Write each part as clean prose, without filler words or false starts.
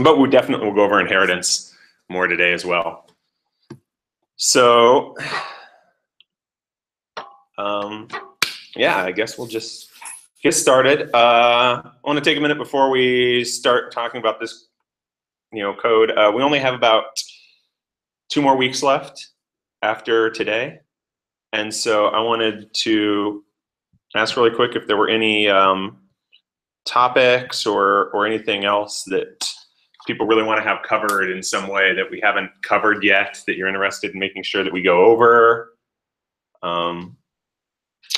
But we definitely will go over inheritance more today as well. So, yeah, I guess we'll just get started. I want to take a minute before we start talking about this, code. We only have about 2 more weeks left after today, and so I wanted to ask really quick if there were any topics or anything else that people really want to have covered in some way that we haven't covered yet that you're interested in making sure that we go over.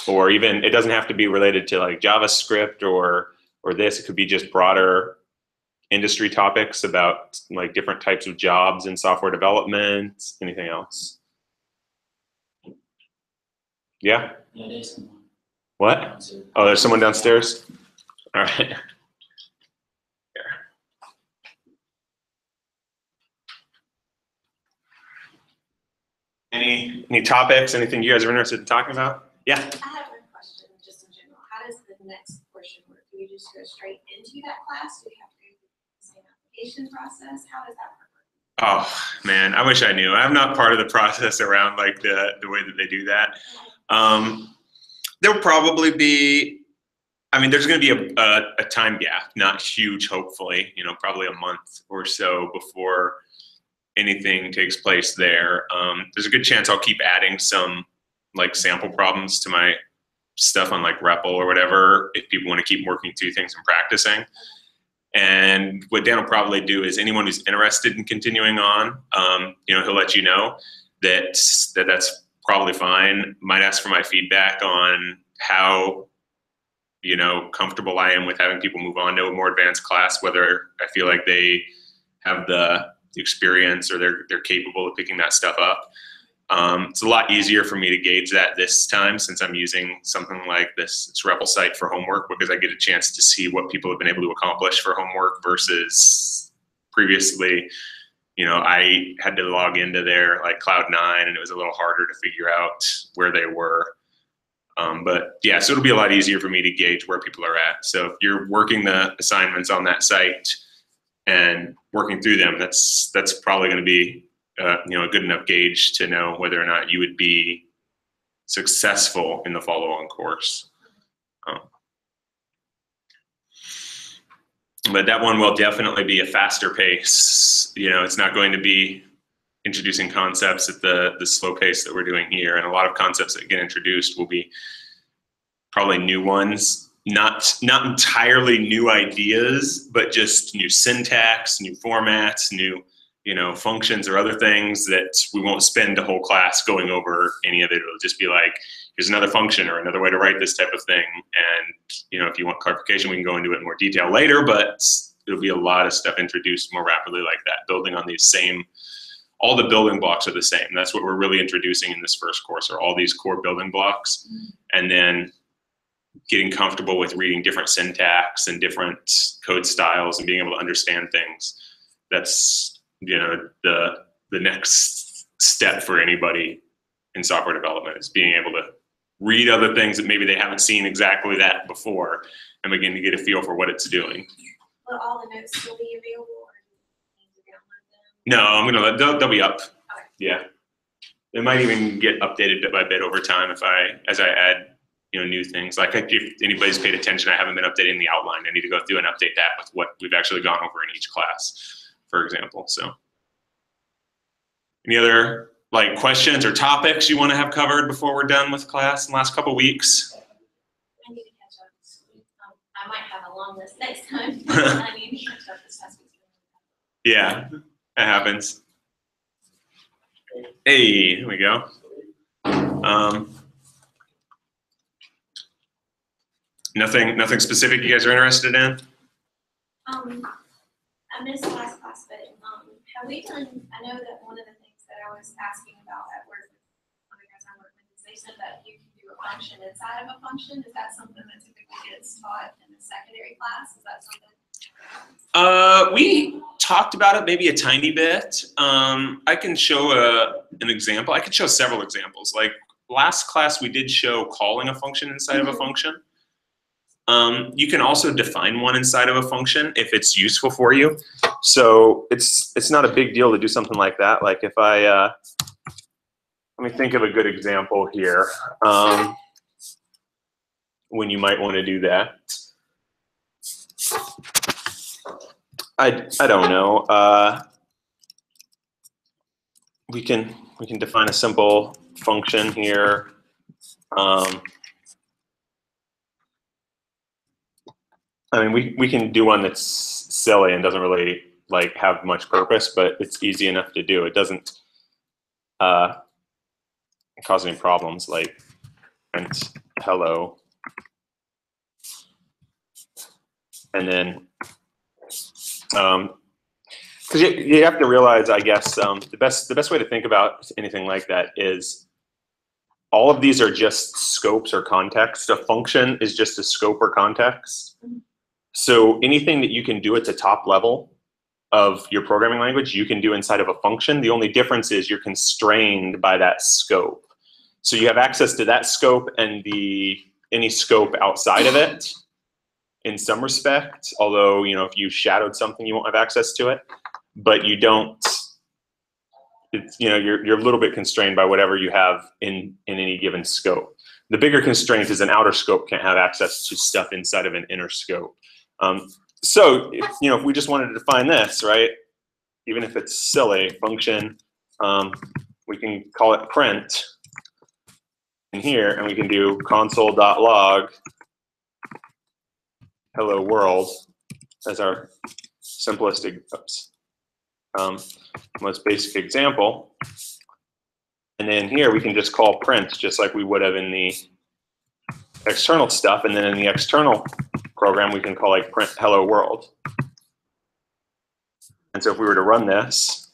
Or even, it doesn't have to be related to like JavaScript or this. It could be just broader industry topics about like different types of jobs in software development. Anything else? Yeah? Yeah, there's someone. What? Downstairs. Oh, there's someone downstairs? All right. Here. Any topics, anything you guys are interested in talking about? Yeah? I have one question, just in general. How does the next portion work? Do we just go straight into that class? Do we have to go through the same application process? How does that work? Oh, man, I wish I knew. I'm not part of the process around like the way that they do that. There'll probably be, there's going to be a time gap, not huge, hopefully, probably a month or so before anything takes place there. There's a good chance I'll keep adding some like sample problems to my stuff on like REPL or whatever if people want to keep working through things and practicing. And what Dan will probably do is anyone who's interested in continuing on, he'll let you know that's probably fine. Might ask for my feedback on how comfortable I am with having people move on to a more advanced class, whether I feel like they have the experience or they're capable of picking that stuff up. It's a lot easier for me to gauge that this time since I'm using something like this REPL site for homework, because I get a chance to see what people have been able to accomplish for homework versus previously, I had to log into their like Cloud9 and it was a little harder to figure out where they were. But yeah, so it'll be a lot easier for me to gauge where people are at. So if you're working the assignments on that site and working through them, that's probably going to be a good enough gauge to know whether or not you would be successful in the follow-on course. But that one will definitely be a faster pace. It's not going to be introducing concepts at the slow pace that we're doing here. And a lot of concepts that get introduced will be probably new ones, not entirely new ideas, but just new syntax, new formats, new functions or other things that we won't spend a whole class going over any of it. It'll just be like, here's another function or another way to write this type of thing. And, if you want clarification, we can go into it in more detail later, but it'll be a lot of stuff introduced more rapidly like that, building on these same, all the building blocks are the same. That's what we're really introducing in this first course, are all these core building blocks. And then getting comfortable with reading different syntax and different code styles and being able to understand things. That's, the next step for anybody in software development, is being able to read other things that maybe they haven't seen exactly that before and begin to get a feel for what it's doing. Will all the notes still be available, or do you need to download them? No, they'll be up. Okay. Yeah. They might even get updated bit by bit over time as I add new things. Like if anybody's paid attention, I haven't been updating the outline. I need to go through and update that with what we've actually gone over in each class, for example. So any other like questions or topics you want to have covered before we're done with class in the last couple weeks? I need to catch up. I might have a long list next time. I need to catch up this past week. Yeah, it happens. Hey, here we go. Nothing specific you guys are interested in? I missed last class, but have we done, I know that one of the things that I was asking about at work with one of the guys I work with is they said that you can do a function inside of a function. Is that something that typically gets taught in the secondary class? Is that something? We talked about it maybe a tiny bit. I can show an example. I could show several examples. Like last class, we did show calling a function inside of a function. You can also define one inside of a function if it's useful for you. So it's not a big deal to do something like that. Like if I, let me think of a good example here when you might want to do that. I don't know. We can define a simple function here. I mean, we can do one that's silly and doesn't really like have much purpose, but it's easy enough to do. It doesn't cause any problems, like print hello, and then because you have to realize, I guess, the best way to think about anything like that is all of these are just scopes or context. A function is just a scope or context. So anything that you can do at the top level of your programming language, you can do inside of a function. The only difference is you're constrained by that scope. So you have access to that scope and any scope outside of it in some respect, although, you know, if you shadowed something, you won't have access to it, but you don't, you know, you're a little bit constrained by whatever you have in any given scope. The bigger constraint is an outer scope can't have access to stuff inside of an inner scope. So, if we just wanted to define this, right, even if it's silly, function, we can call it print in here, and we can do console.log hello world as our simplest, most basic example. And then here we can just call print just like we would have in the external stuff, and then in the external program we can call like print hello world. And so if we were to run this,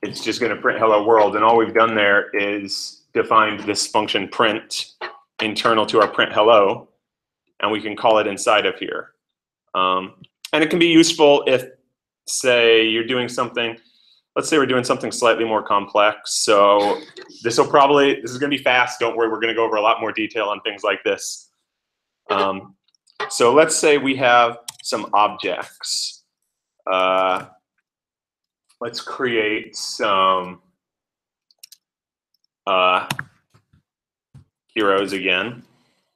it's just going to print hello world, and all we've done there is defined this function print internal to our print hello, and we can call it inside of here. And it can be useful if, say, you're doing something, let's say we're doing something slightly more complex. So this is going to be fast, don't worry, we're going to go over a lot more detail on things like this. So let's say we have some objects. Let's create some heroes again,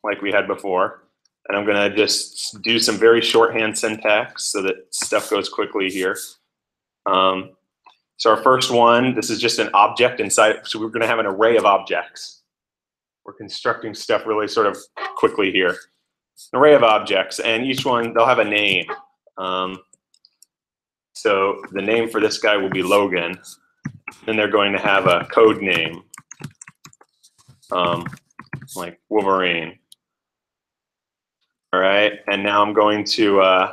like we had before. And I'm going to just do some very shorthand syntax so that stuff goes quickly here. So our first one, this is just an object inside. So we're going to have an array of objects. We're constructing stuff really sort of quickly here. An array of objects, and each one, they'll have a name. So the name for this guy will be Logan. Then they're going to have a code name, like Wolverine. All right, and now I'm going to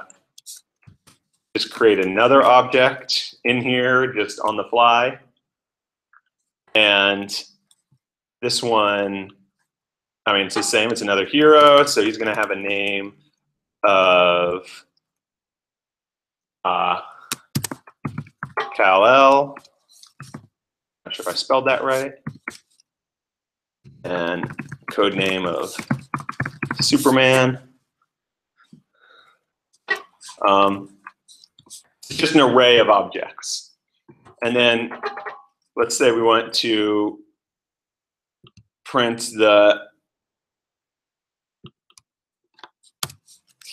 just create another object in here just on the fly. And this one, I mean, it's the same, it's another hero, so he's gonna have a name of Kal-El. Not sure if I spelled that right. And code name of Superman. It's just an array of objects. And then let's say we want to print the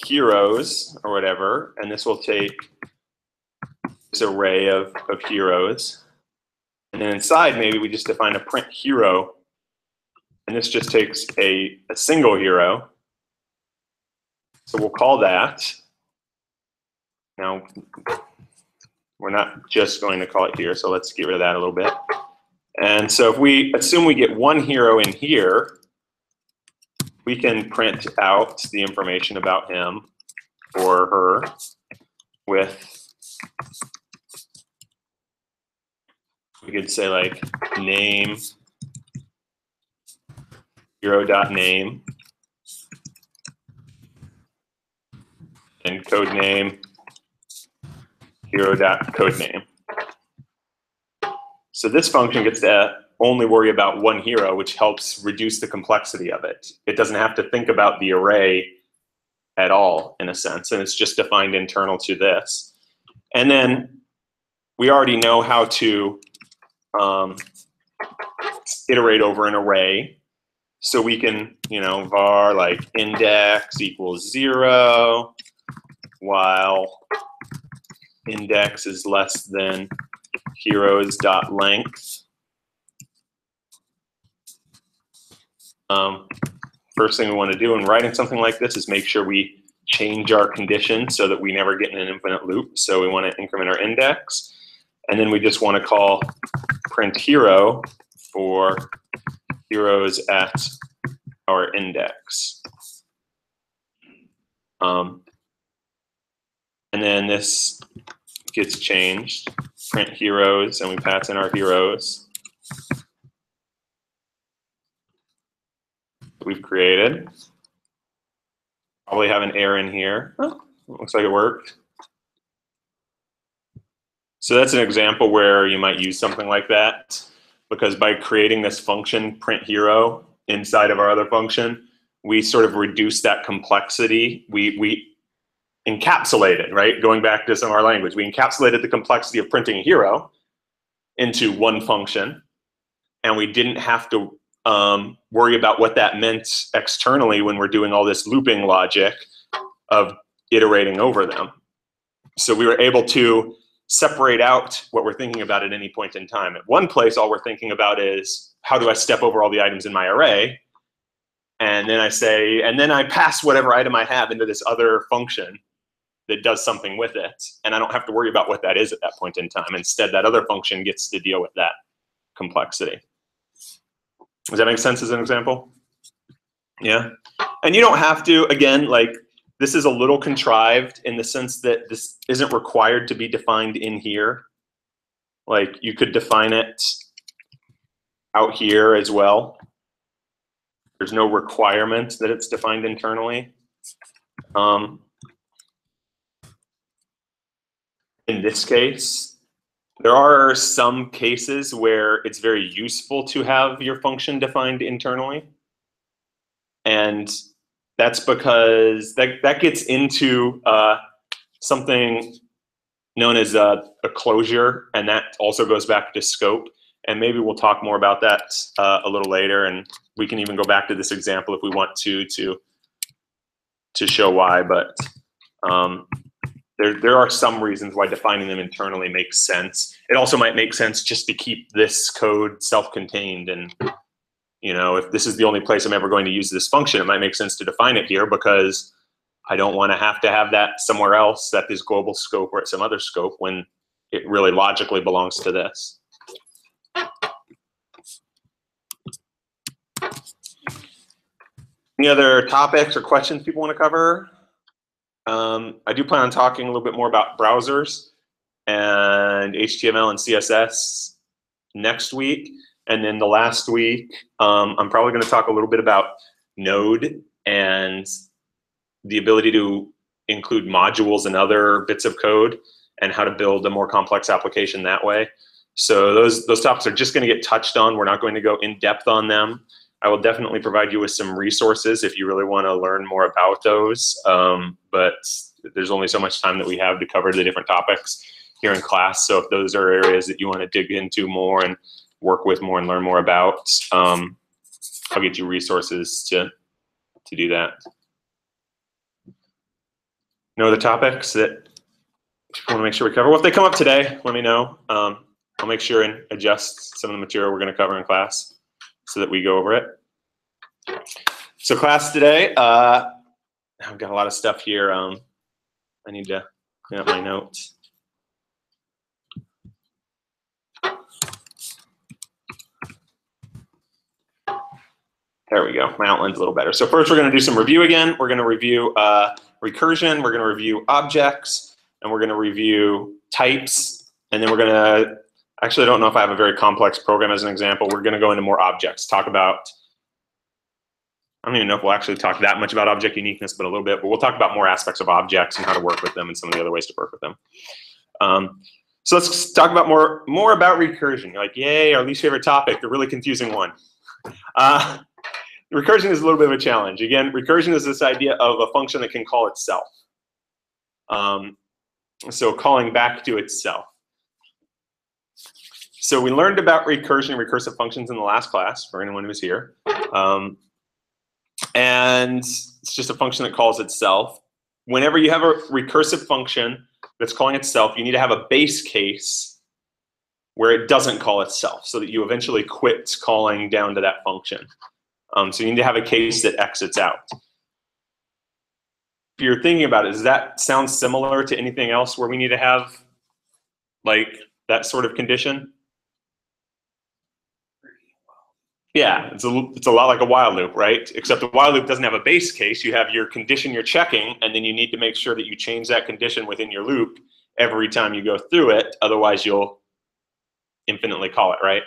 heroes or whatever, and this will take this array of heroes. And then inside, maybe we just define a print hero, and this just takes a single hero. So we'll call that. Now, we're not just going to call it here, so let's get rid of that a little bit. And so if we assume we get one hero in here, we can print out the information about him or her with, we could say like name, hero.name, and code name, hero.codename. So this function gets to only worry about one hero, which helps reduce the complexity of it. It doesn't have to think about the array at all, in a sense, and it's just defined internal to this. And then we already know how to iterate over an array. So we can, var like index equals 0, while index is less than heroes.length. First thing we want to do in writing something like this is make sure we change our condition so that we never get in an infinite loop. So we want to increment our index. And then we just want to call print hero for heroes at our index. And then this gets changed, print heroes, and we pass in our heroes that we've created. Probably have an error in here. Oh, looks like it worked. So that's an example where you might use something like that, because by creating this function, print hero, inside of our other function, we sort of reduce that complexity. We encapsulated, right? Going back to some of our language, we encapsulated the complexity of printing a hero into one function, and we didn't have to worry about what that meant externally when we're doing all this looping logic of iterating over them. So we were able to separate out what we're thinking about at any point in time. At one place, all we're thinking about is, how do I step over all the items in my array? And then I say, and then I pass whatever item I have into this other function that does something with it. And I don't have to worry about what that is at that point in time. Instead, that other function gets to deal with that complexity. Does that make sense as an example? Yeah. And you don't have to, again, like, this is a little contrived in the sense that this isn't required to be defined in here. Like, you could define it out here as well. There's no requirement that it's defined internally. In this case, there are some cases where it's very useful to have your function defined internally. And that's because that gets into something known as a closure, and that also goes back to scope. And maybe we'll talk more about that a little later, and we can even go back to this example if we want to show why. But there are some reasons why defining them internally makes sense. It also might make sense just to keep this code self-contained, and if this is the only place I'm ever going to use this function, it might make sense to define it here, because I don't want to have that somewhere else at this global scope or at some other scope when it really logically belongs to this. Any other topics or questions people want to cover? I do plan on talking a little bit more about browsers and HTML and CSS next week. And then the last week, I'm probably going to talk a little bit about Node and the ability to include modules and other bits of code and how to build a more complex application that way. So those topics are just going to get touched on. We're not going to go in depth on them. I will definitely provide you with some resources if you really want to learn more about those. But there's only so much time that we have to cover the different topics here in class. So if those are areas that you want to dig into more and work with more and learn more about, I'll get you resources to do that. No other topics that you want to make sure we cover? Well, if they come up today, let me know. I'll make sure and adjust some of the material we're going to cover in class so that we go over it. So class today, I've got a lot of stuff here. I need to clean up my notes. There we go. My outline's a little better. So first we're going to do some review again. We're going to review recursion. We're going to review objects. And we're going to review types. And then we're going to, actually I don't know if I have a very complex program as an example. We're going to go into more objects. Talk about, I don't even know if we'll actually talk that much about object uniqueness, but a little bit. But we'll talk about more aspects of objects and how to work with them and some of the other ways to work with them. So let's talk about more about recursion. You're like, yay, our least favorite topic, the really confusing one. recursion is a little bit of a challenge. Again, recursion is this idea of a function that can call itself. So calling back to itself. So we learned about recursion and recursive functions in the last class, for anyone who's here. And it's just a function that calls itself. Whenever you have a recursive function that's calling itself, you need to have a base case where it doesn't call itself, so that you eventually quit calling down to that function. So you need to have a case that exits out. If you're thinking about it, does that sound similar to anything else where we need to have like that sort of condition? Yeah, it's a lot like a while loop, right? Except the while loop doesn't have a base case. You have your condition you're checking, and then you need to make sure that you change that condition within your loop every time you go through it. Otherwise, you'll infinitely call it, right?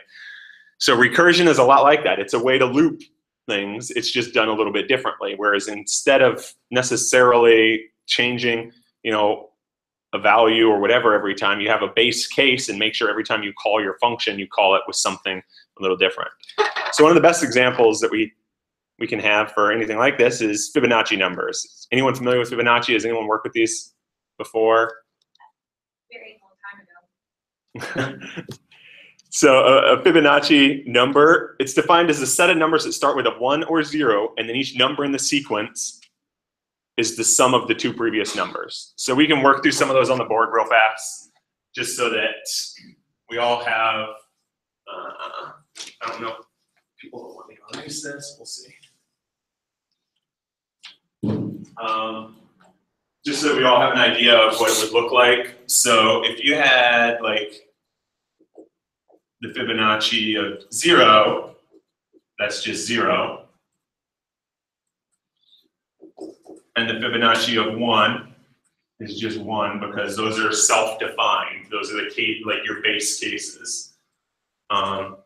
So recursion is a lot like that. It's a way to loop things. It's just done a little bit differently. Whereas instead of necessarily changing, a value or whatever every time, you have a base case and make sure every time you call your function, you call it with something a little different. So one of the best examples that we can have for anything like this is Fibonacci numbers. Anyone familiar with Fibonacci? Has anyone worked with these before? Very long time ago. So a Fibonacci number, it's defined as a set of numbers that start with a 1 or 0, and then each number in the sequence is the sum of the two previous numbers. So we can work through some of those on the board real fast, just so that we all have, I don't know, people don't want me to erase this, we'll see. Just so we all have an idea of what it would look like. So if you had like the Fibonacci of 0, that's just 0. And the Fibonacci of 1 is just 1, because those are self-defined. Those are the case, like your base cases. But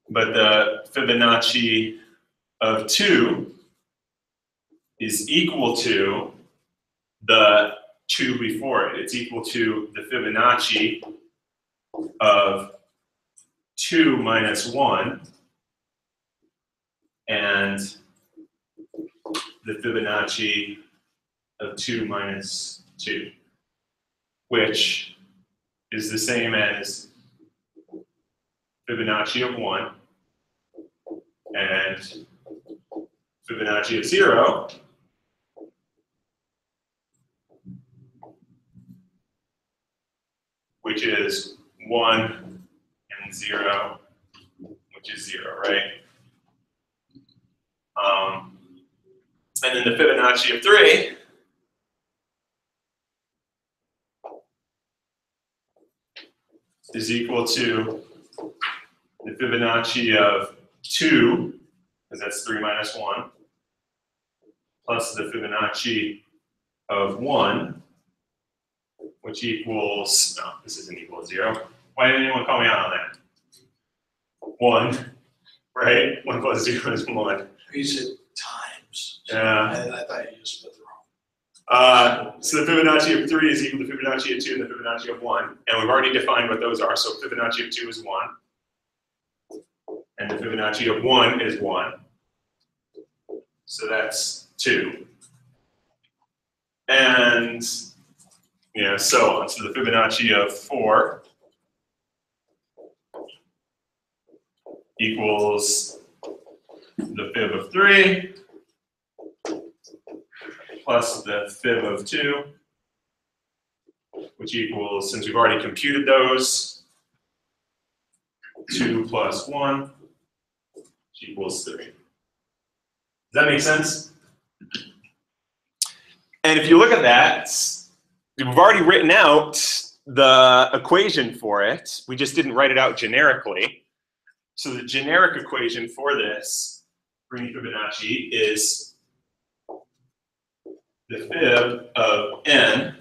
the Fibonacci of 2 is equal to the 2 before it. It's equal to the Fibonacci of 2 minus 1 and the Fibonacci of 2 minus 2, which is the same as Fibonacci of 1 and Fibonacci of 0, which is 1 and 0, which is 0, right? And then the Fibonacci of 3 is equal to the Fibonacci of 2, because that's 3 minus 1, plus the Fibonacci of 1, which equals, no, this isn't equal to 0. Why didn't anyone call me out on that? 1, right? 1 plus 0 is 1. You said times. Yeah. And I thought you just put the wrong. So the Fibonacci of 3 is equal to Fibonacci of 2 and the Fibonacci of 1. And we've already defined what those are. So Fibonacci of 2 is 1. And the Fibonacci of 1 is 1. So that's 2. And so on. So the Fibonacci of 4 equals the fib of 3 plus the fib of 2, which equals, since we've already computed those, 2 plus 1, which equals 3. Does that make sense? And if you look at that, we've already written out the equation for it. We just didn't write it out generically. So the generic equation for this, for Fibonacci, is the fib of n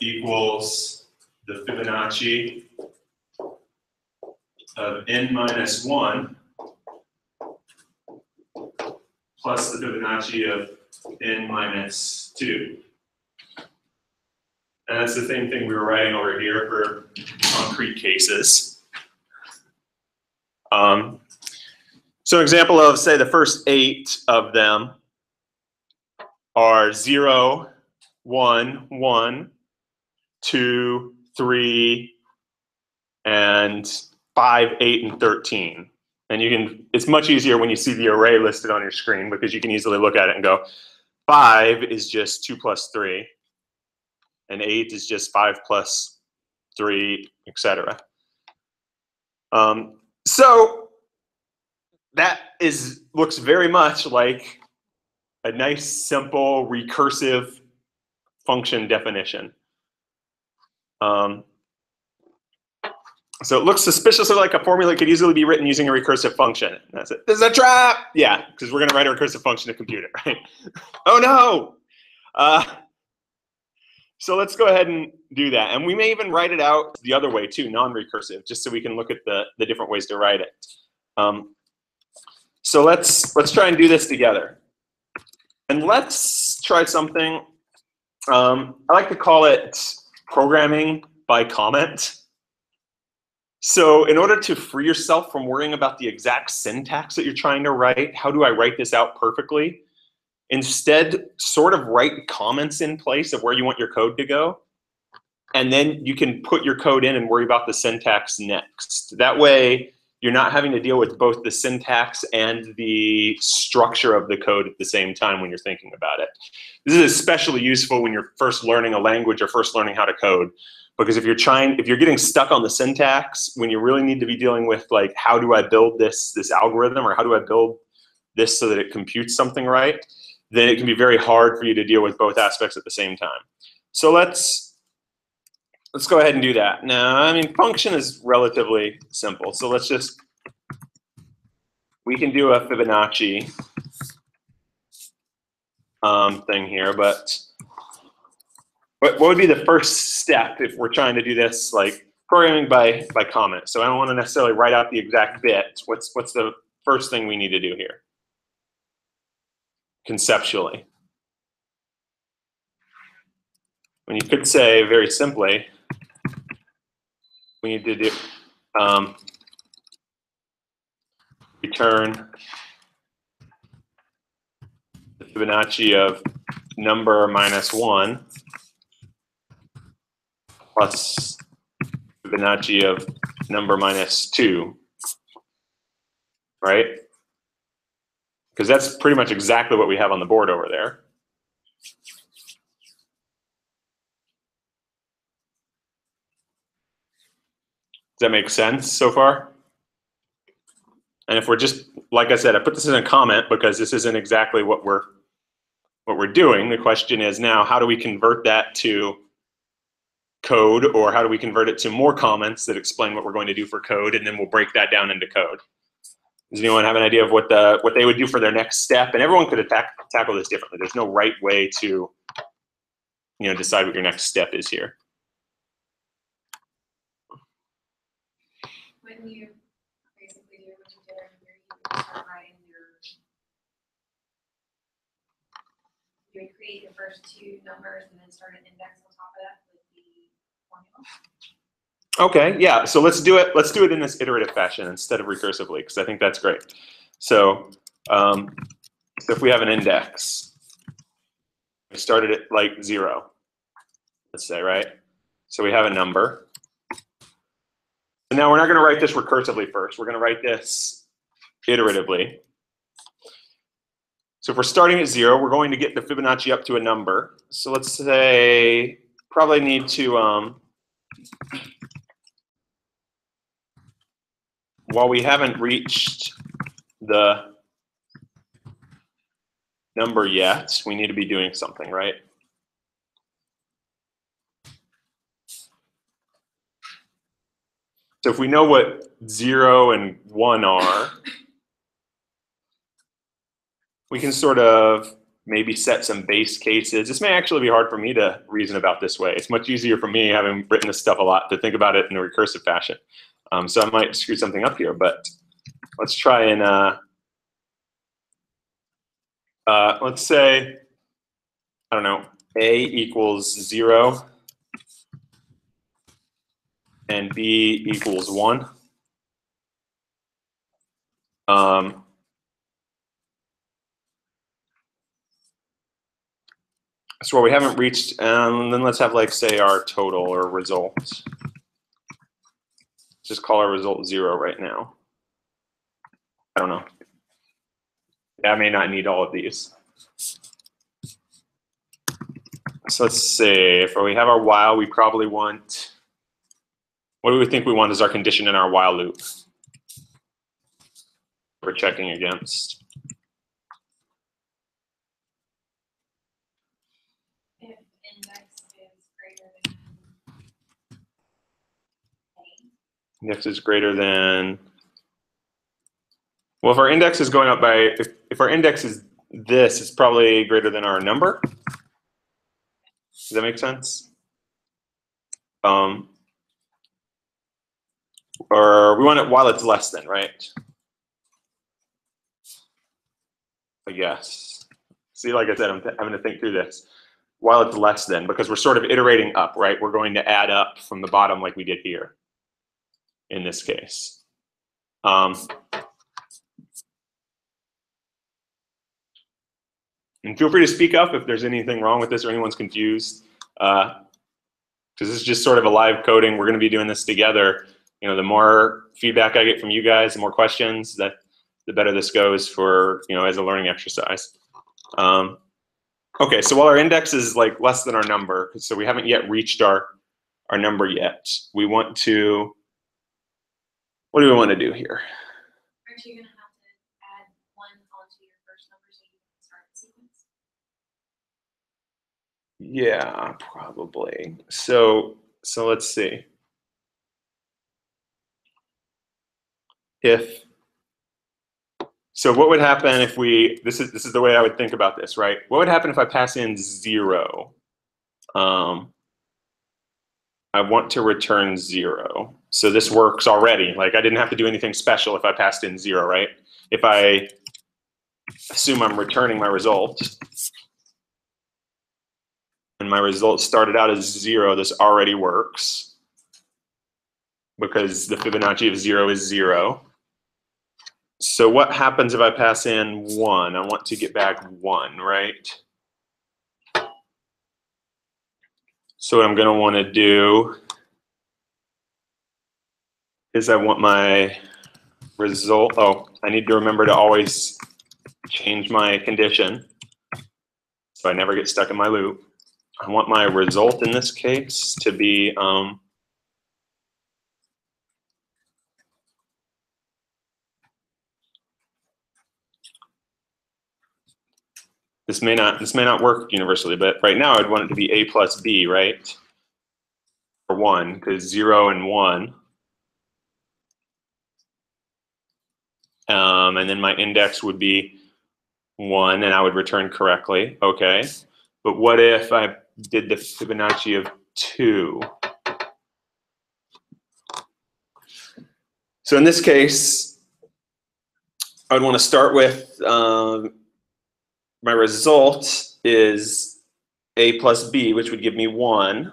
equals the Fibonacci of n minus 1 plus the Fibonacci of n minus 2. And that's the same thing we were writing over here for concrete cases. So an example of, say, the first 8 of them are 0, 1, 1, 2, 3, and 5, 8, and 13. And you can, it's much easier when you see the array listed on your screen because you can easily look at it and go, 5 is just 2 plus 3, and 8 is just 5 plus 3, etc. So that looks very much like a nice, simple, recursive function definition. So it looks suspiciously like a formula could easily be written using a recursive function. That's it. This is a trap! Yeah, because we're going to write a recursive function to compute it, right? Oh no! So let's go ahead and do that. And we may even write it out the other way too, non-recursive, just so we can look at the different ways to write it. So let's try and do this together. And let's try something. I like to call it programming by comment. So in order to free yourself from worrying about the exact syntax that you're trying to write, how do I write this out perfectly? Instead, sort of write comments in place of where you want your code to go. And then you can put your code in and worry about the syntax next. That way, you're not having to deal with both the syntax and the structure of the code at the same time when you're thinking about it. This is especially useful when you're first learning a language or first learning how to code. Because if you're getting stuck on the syntax, when you really need to be dealing with like, how do I build this algorithm, or how do I build this so that it computes something right, then it can be very hard for you to deal with both aspects at the same time. So let's go ahead and do that. Now, I mean, function is relatively simple. So we can do a Fibonacci thing here, but what would be the first step if we're trying to do this like programming by comment? So I don't want to necessarily write out the exact bit. What's the first thing we need to do here conceptually? When you could say very simply, we need to do return the Fibonacci of number minus 1 plus Fibonacci of number minus 2, right? Because that's pretty much exactly what we have on the board over there. Does that make sense so far? And if we're just, like I said, I put this in a comment because this isn't exactly what we're doing. The question is now, how do we convert that to code, or how do we convert it to more comments that explain what we're going to do for code, and then we'll break that down into code. Does anyone have an idea of what they would do for their next step? And everyone could tackle this differently. There's no right way to decide what your next step is here. When you basically do what you did over here, you start writing you would create your first 2 numbers and then start an index on top of that with the formula. Okay, yeah, so let's do it in this iterative fashion instead of recursively, because I think that's great. So, if we have an index, we started at like 0, let's say, right? So we have a number. And now we're not going to write this recursively first. We're going to write this iteratively. So if we're starting at 0, we're going to get the Fibonacci up to a number. So let's say probably need to while we haven't reached the number yet, we need to be doing something, right? So if we know what 0 and 1 are, we can sort of maybe set some base cases. This may actually be hard for me to reason about this way. It's much easier for me, having written this stuff a lot, to think about it in a recursive fashion. So I might screw something up here, but let's try and, let's say, I don't know, A equals 0 and B equals 1. So we haven't reached, then let's have like say our total or result. Just call our result 0 right now. I don't know. I may not need all of these. So let's see, if we have our while, we probably want, what do we think we want as our condition in our while loop? We're checking against. If index is greater than A. Index is greater than, well, if our index is going up by, if our index is this, it's probably greater than our number. Does that make sense? Or we want it while it's less than, right? I guess. See, like I said, I'm having to think through this. While it's less than, because we're sort of iterating up, right? We're going to add up from the bottom like we did here in this case. And feel free to speak up if there's anything wrong with this or anyone's confused. Because this is just sort of a live coding. We're going to be doing this together. You know, the more feedback I get from you guys, the more questions, the better this goes for, you know, as a learning exercise. Okay, so while our index is like less than our number, so we haven't yet reached our number yet. We want to, what do we want to do here? Aren't you gonna have to add 1 onto your first number so you can start the sequence? Yeah, probably. So let's see. So what would happen if we, this is the way I would think about this, right? What would happen if I pass in 0? I want to return 0. So this works already. Like I didn't have to do anything special if I passed in 0, right? If I assume I'm returning my result, and my result started out as 0, this already works because the Fibonacci of 0 is 0. So what happens if I pass in 1? I want to get back 1, right? So what I'm going to want to do is I want my result. Oh, I need to remember to always change my condition so I never get stuck in my loop. I want my result in this case to be this may not work universally, but right now I'd want it to be a plus b, right? For 1, because 0 and 1. And then my index would be 1, and I would return correctly. Okay. But what if I did the Fibonacci of 2? So in this case, I would want to start with my result is a plus b, which would give me 1.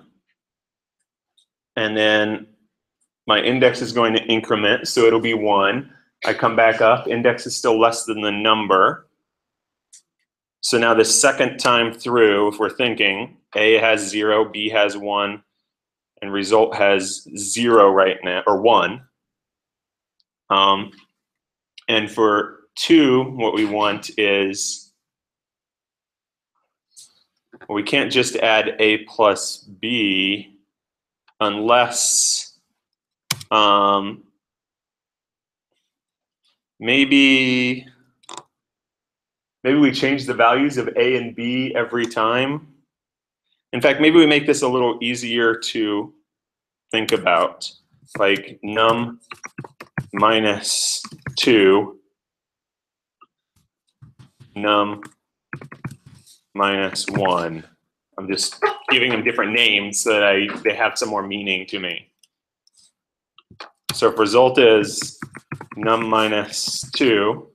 And then my index is going to increment, so it'll be 1. I come back up, index is still less than the number. So now the second time through, if we're thinking, A has 0, B has 1, and result has 0 right now, or 1. And for 2, what we want is, well, we can't just add A plus B unless maybe we change the values of A and B every time. In fact, maybe we make this a little easier to think about, like num minus 2, num minus 1. I'm just giving them different names so that they have some more meaning to me. So if result is num minus 2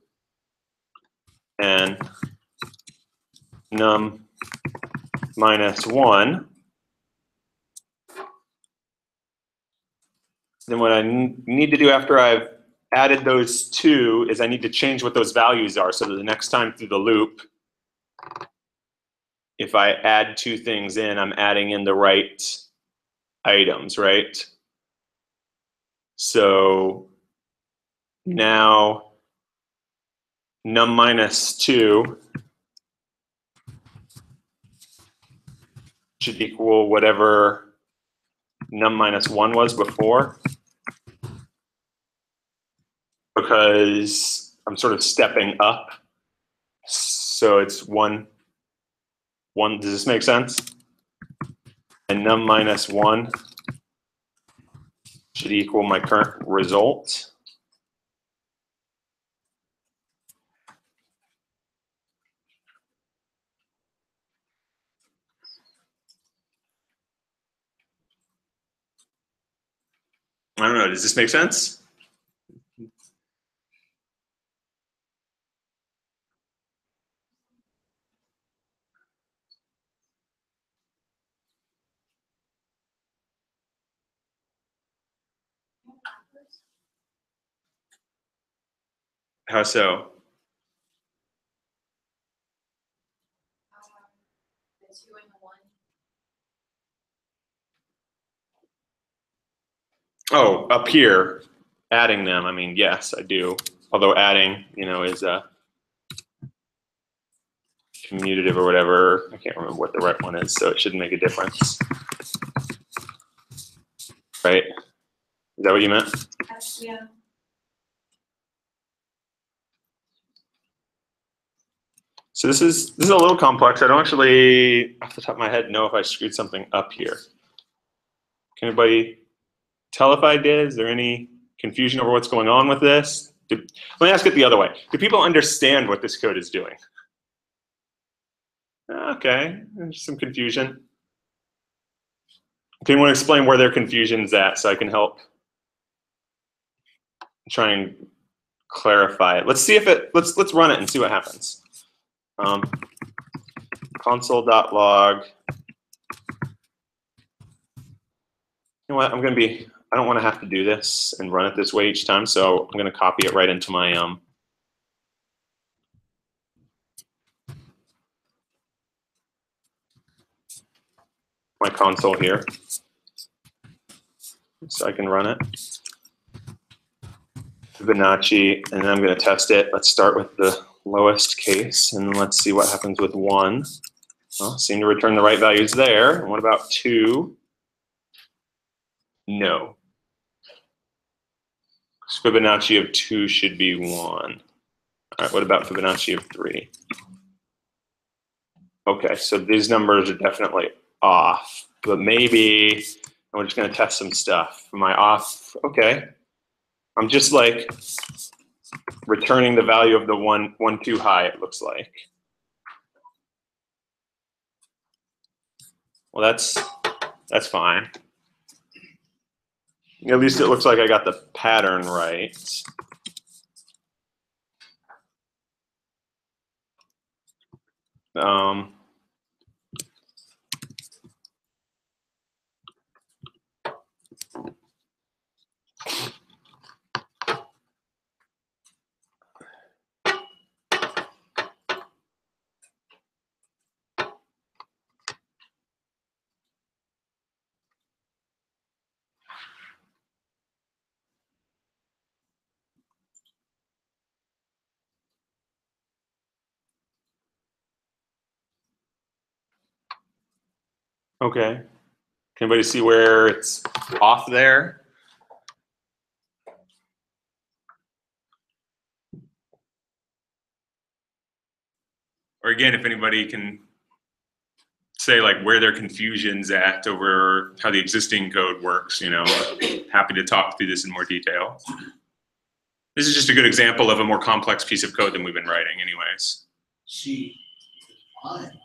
and num minus 1, then what I need to do after I've added those 2 is I need to change what those values are so that the next time through the loop, if I add two things in, I'm adding in the right items, right? So now num minus 2 should equal whatever num minus 1 was before, because I'm sort of stepping up. So it's 1. Does this make sense? And num minus 1 should equal my current result. I don't know, does this make sense? How so? The 2 and the 1. Oh, up here, adding them, I mean, yes, I do. Although adding, is a commutative or whatever. I can't remember what the right one is, so it shouldn't make a difference. Right? Is that what you meant? Yeah. So this is a little complex. I don't actually, off the top of my head, know if I screwed something up here. Can anybody tell if I did? Is there any confusion over what's going on with this? Let me ask it the other way. Do people understand what this code is doing? Okay, there's some confusion. Can anyone explain where their confusion's at so I can help try and clarify it? Let's see if let's run it and see what happens. Console.log. You know what? I don't want to have to do this and run it this way each time, so I'm going to copy it right into my my console here, so I can run it. Fibonacci, and then I'm going to test it. Let's start with the lowest case, and let's see what happens with 1. Well, seem to return the right values there. And what about 2? No. Fibonacci of 2 should be 1. All right, what about Fibonacci of 3? Okay, so these numbers are definitely off, but maybe we're just going to test some stuff. Am I off? Okay. I'm just like returning the value of the 1 too high, it looks like. Well, that's fine. At least it looks like I got the pattern right. Okay. Can anybody see where it's off there? Or again, if anybody can say like where their confusion's at over how the existing code works, happy to talk through this in more detail. This is just a good example of a more complex piece of code than we've been writing anyways. See, fine.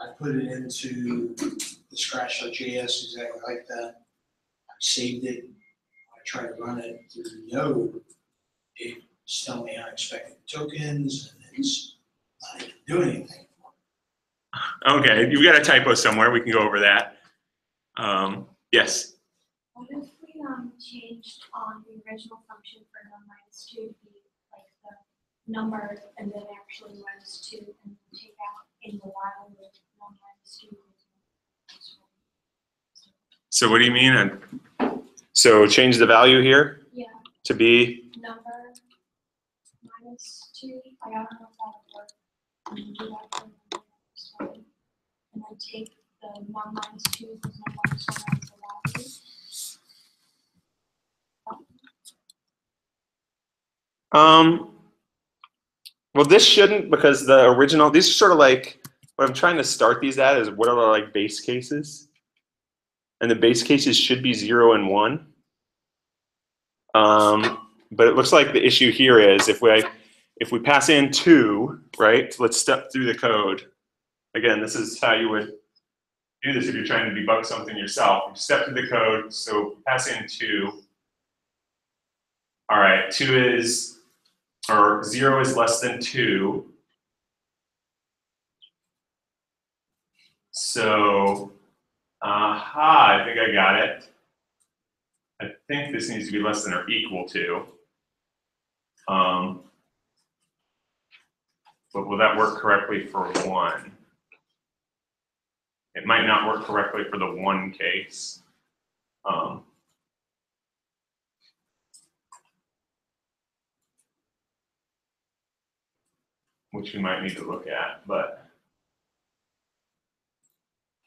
I put it into the Scratch.js exactly like that. I saved it. I tried to run it through the node. It's telling me unexpected tokens, and it's not even doing anything. Okay, you've got a typo somewhere. We can go over that. Yes. What if we changed on the original function for num minus 2 to be like the number and then actually minus 2 and take out in the while with 1 minus 2 is So what do you mean? So change the value here Yeah, to be, number minus 2, I don't know if that would work. And you do that for the next one. And then take the 1 minus 2 because 1 minus 1 has the value. well, this shouldn't, because the original, these are sort of like, what I'm trying to start these at is what are like base cases? And the base cases should be 0 and 1. But it looks like the issue here is if we pass in 2, right? Let's step through the code. Again, this is how you would do this if you're trying to debug something yourself. You step through the code, so pass in 2. All right, 2 is, or 0 is less than 2. So, aha, I think I got it. I think this needs to be less than or equal to. But will that work correctly for 1? It might not work correctly for the 1 case. Which we might need to look at, but.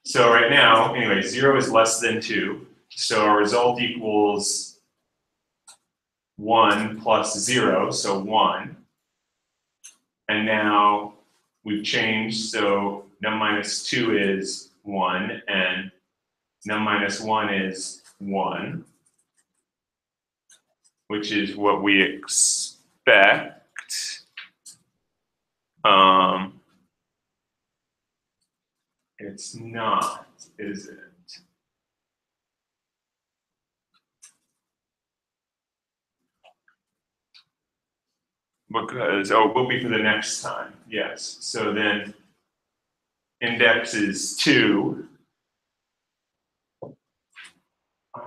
So right now, anyway, 0 is less than 2. So our result equals 1 plus 0, so 1. And now we've changed, so num minus 2 is 1, and num minus 1 is 1, which is what we expect. It's not, is it? Because, oh, it will be for the next time, yes. So then index is 2. All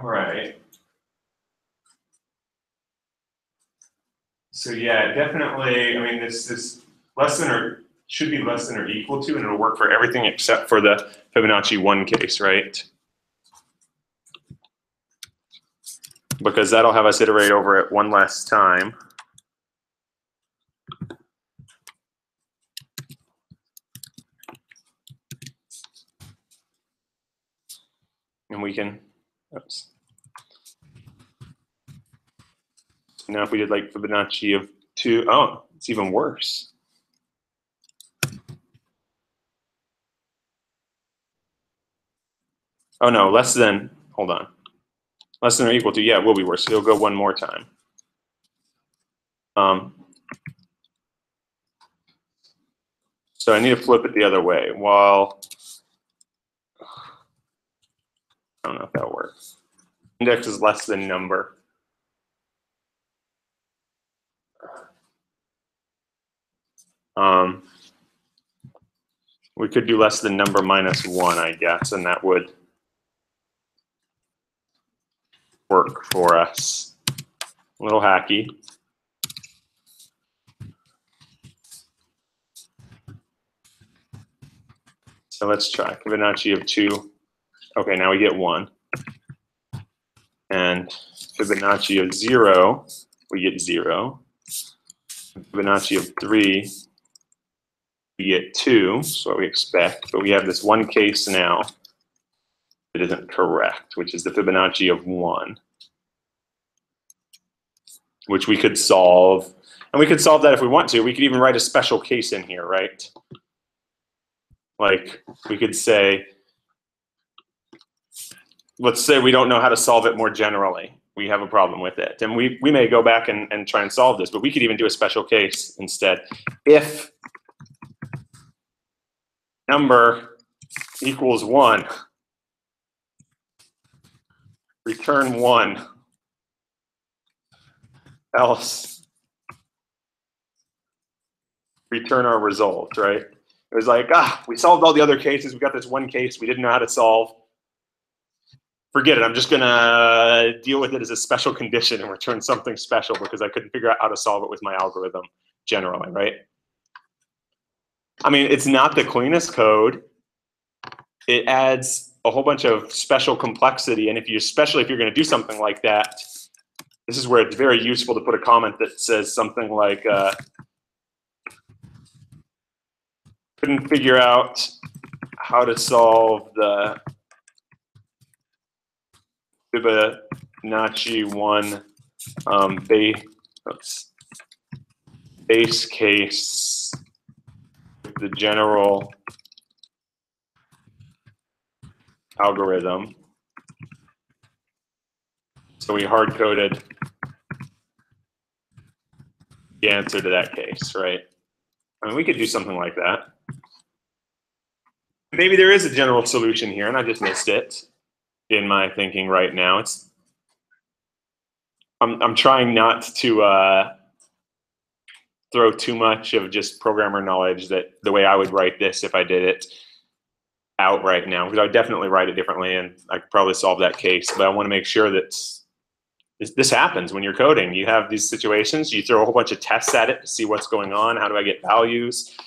right. So yeah, definitely, I mean, this less than or should be less than or equal to, and it'll work for everything except for the Fibonacci 1 case, right? Because that'll have us iterate over it one last time. And we can, oops. Now if we did like Fibonacci of 2, oh, it's even worse. Oh no, less than, hold on. Less than or equal to, yeah, it will be worse. It'll go one more time. So I need to flip it the other way. Well, I don't know if that works. Index is less than number. We could do less than number minus 1, I guess, and that would work for us. A little hacky. So let's try Fibonacci of 2. Okay, now we get 1. And Fibonacci of 0, we get 0. Fibonacci of 3, we get 2, that's what we expect. But we have this one case now that isn't correct, which is the Fibonacci of 1, which we could solve. And we could solve that if we want to. We could even write a special case in here, right? Like, we could say, let's say we don't know how to solve it more generally. We have a problem with it. And we may go back and try and solve this, but we could even do a special case instead. If number equals 1, return 1. Else, return our result, right? It was like, we solved all the other cases. We got this one case we didn't know how to solve. Forget it. I'm just going to deal with it as a special condition and return something special because I couldn't figure out how to solve it with my algorithm generally, right? I mean, it's not the cleanest code. It adds a whole bunch of special complexity, and especially if you're going to do something like that, this is where it's very useful to put a comment that says something like, couldn't figure out how to solve the Fibonacci 1 base case with the general algorithm. So we hard-coded the answer to that case, right? I mean, we could do something like that. Maybe there is a general solution here, and I just missed it in my thinking right now. I'm trying not to throw too much of just programmer knowledge that the way I would write this if I did it out right now, because I would definitely write it differently, and I could probably solve that case. But I want to make sure that this happens when you're coding. You have these situations, you throw a whole bunch of tests at it to see what's going on. How do I get values?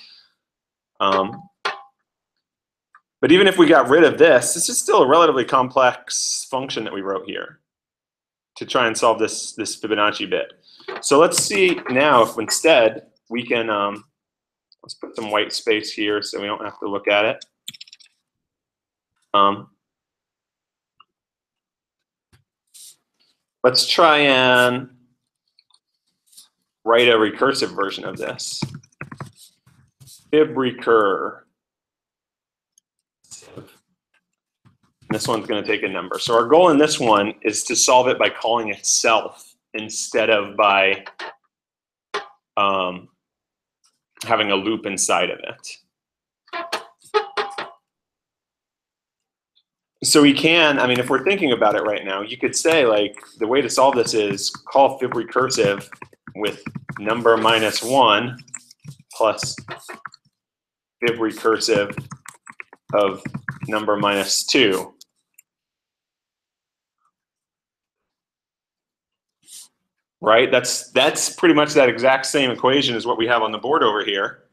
But even if we got rid of this is still a relatively complex function that we wrote here to try and solve this Fibonacci bit. So let's see now if instead we can, let's put some white space here so we don't have to look at it. Let's try and write a recursive version of this. Fibrecur. This one's going to take a number. So our goal in this one is to solve it by calling itself instead of by having a loop inside of it. So we can, I mean, if we're thinking about it right now, you could say like the way to solve this is call fibrecursive with number -1 plus fibrecursive of number -2. Right? That's pretty much that exact same equation as what we have on the board over here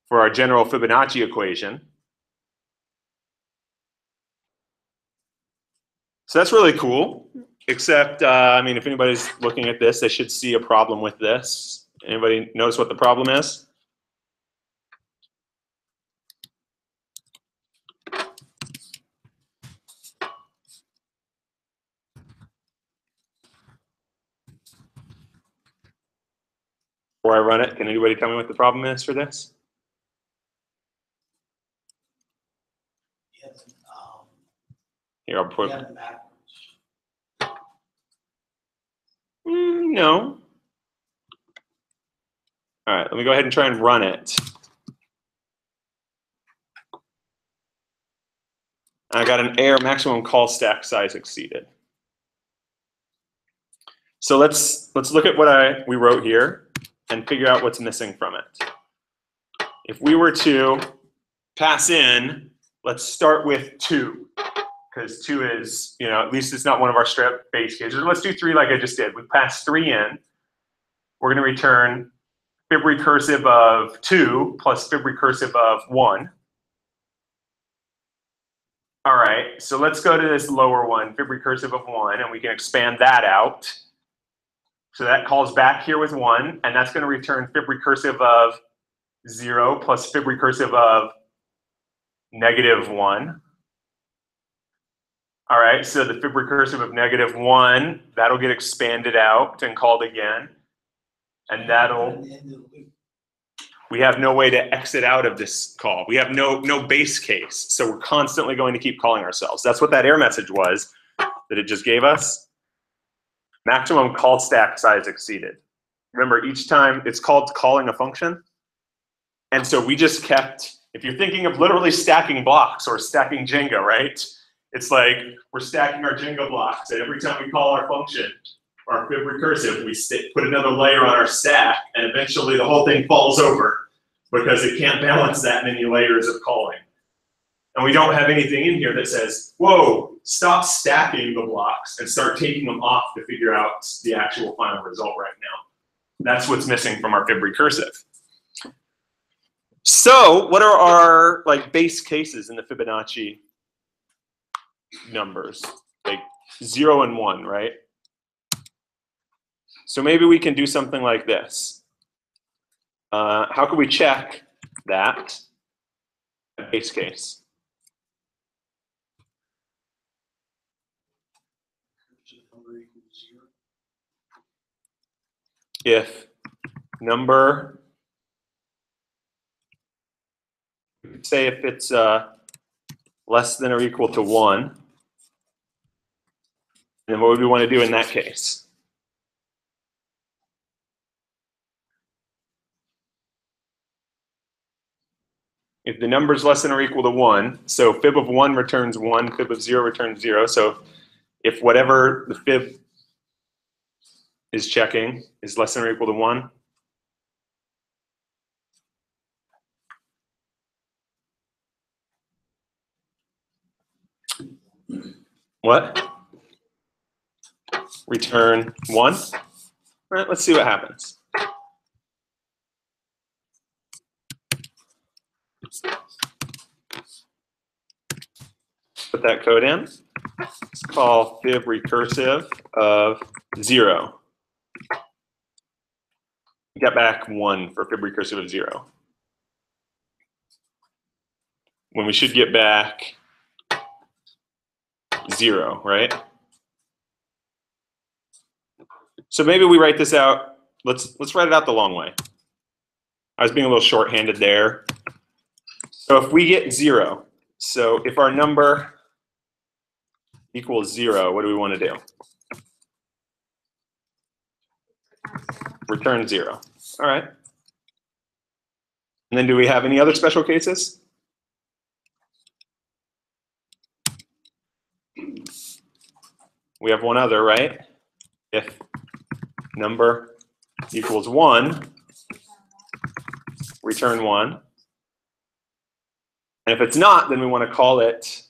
for our general Fibonacci equation. So that's really cool, except, I mean, if anybody's looking at this, they should see a problem with this. Anybody notice what the problem is? Before I run it, can anybody tell me what the problem is for this? Here, I'll put. No. All right, let me go ahead and try and run it. I got an error, maximum call stack size exceeded. So let's look at what we wrote here and figure out what's missing from it. If we were to pass in, let's start with 2, because 2 is, you know, at least it's not one of our strip base cases. Let's do 3 like I just did. We pass 3 in. We're going to return fibrecursive of 2 plus fibrecursive of 1. All right, so let's go to this lower one, fibrecursive of 1, and we can expand that out. So that calls back here with 1, and that's going to return fibrecursive of 0 plus fibrecursive of -1. All right, so the fibrecursive of -1, that'll get expanded out and called again. And that'll, we have no way to exit out of this call. We have no base case. So we're constantly going to keep calling ourselves. That's what that error message was that it just gave us. Maximum call stack size exceeded. Remember, each time it's called calling a function. And so we just kept, if you're thinking of literally stacking blocks or stacking Jenga, right? It's like we're stacking our Jenga blocks, and every time we call our function, our fibrecursive, we put another layer on our stack, and eventually the whole thing falls over because it can't balance that many layers of calling. And we don't have anything in here that says, whoa, stop stacking the blocks and start taking them off to figure out the actual final result right now. That's what's missing from our fibrecursive. So what are our like base cases in the Fibonacci numbers? Like 0 and 1, right? So maybe we can do something like this. How can we check that base case? Number equals 0. If number, say if it's less than or equal to 1, then what would we want to do in that case? If the number is less than or equal to 1, so fib of 1 returns 1, fib of 0 returns 0. So if whatever the fib is checking is less than or equal to 1, what? Return 1. All right, let's see what happens. Put that code in. Let's call fib recursive of 0. Get back 1 for fib recursive of 0. When we should get back 0, right? So maybe we write this out. Let's write it out the long way. I was being a little shorthanded there. So if we get 0, so if our number equals 0, what do we want to do? Return 0. All right. And then do we have any other special cases? We have one other, right? If number equals 1, return 1. And if it's not, then we want to call it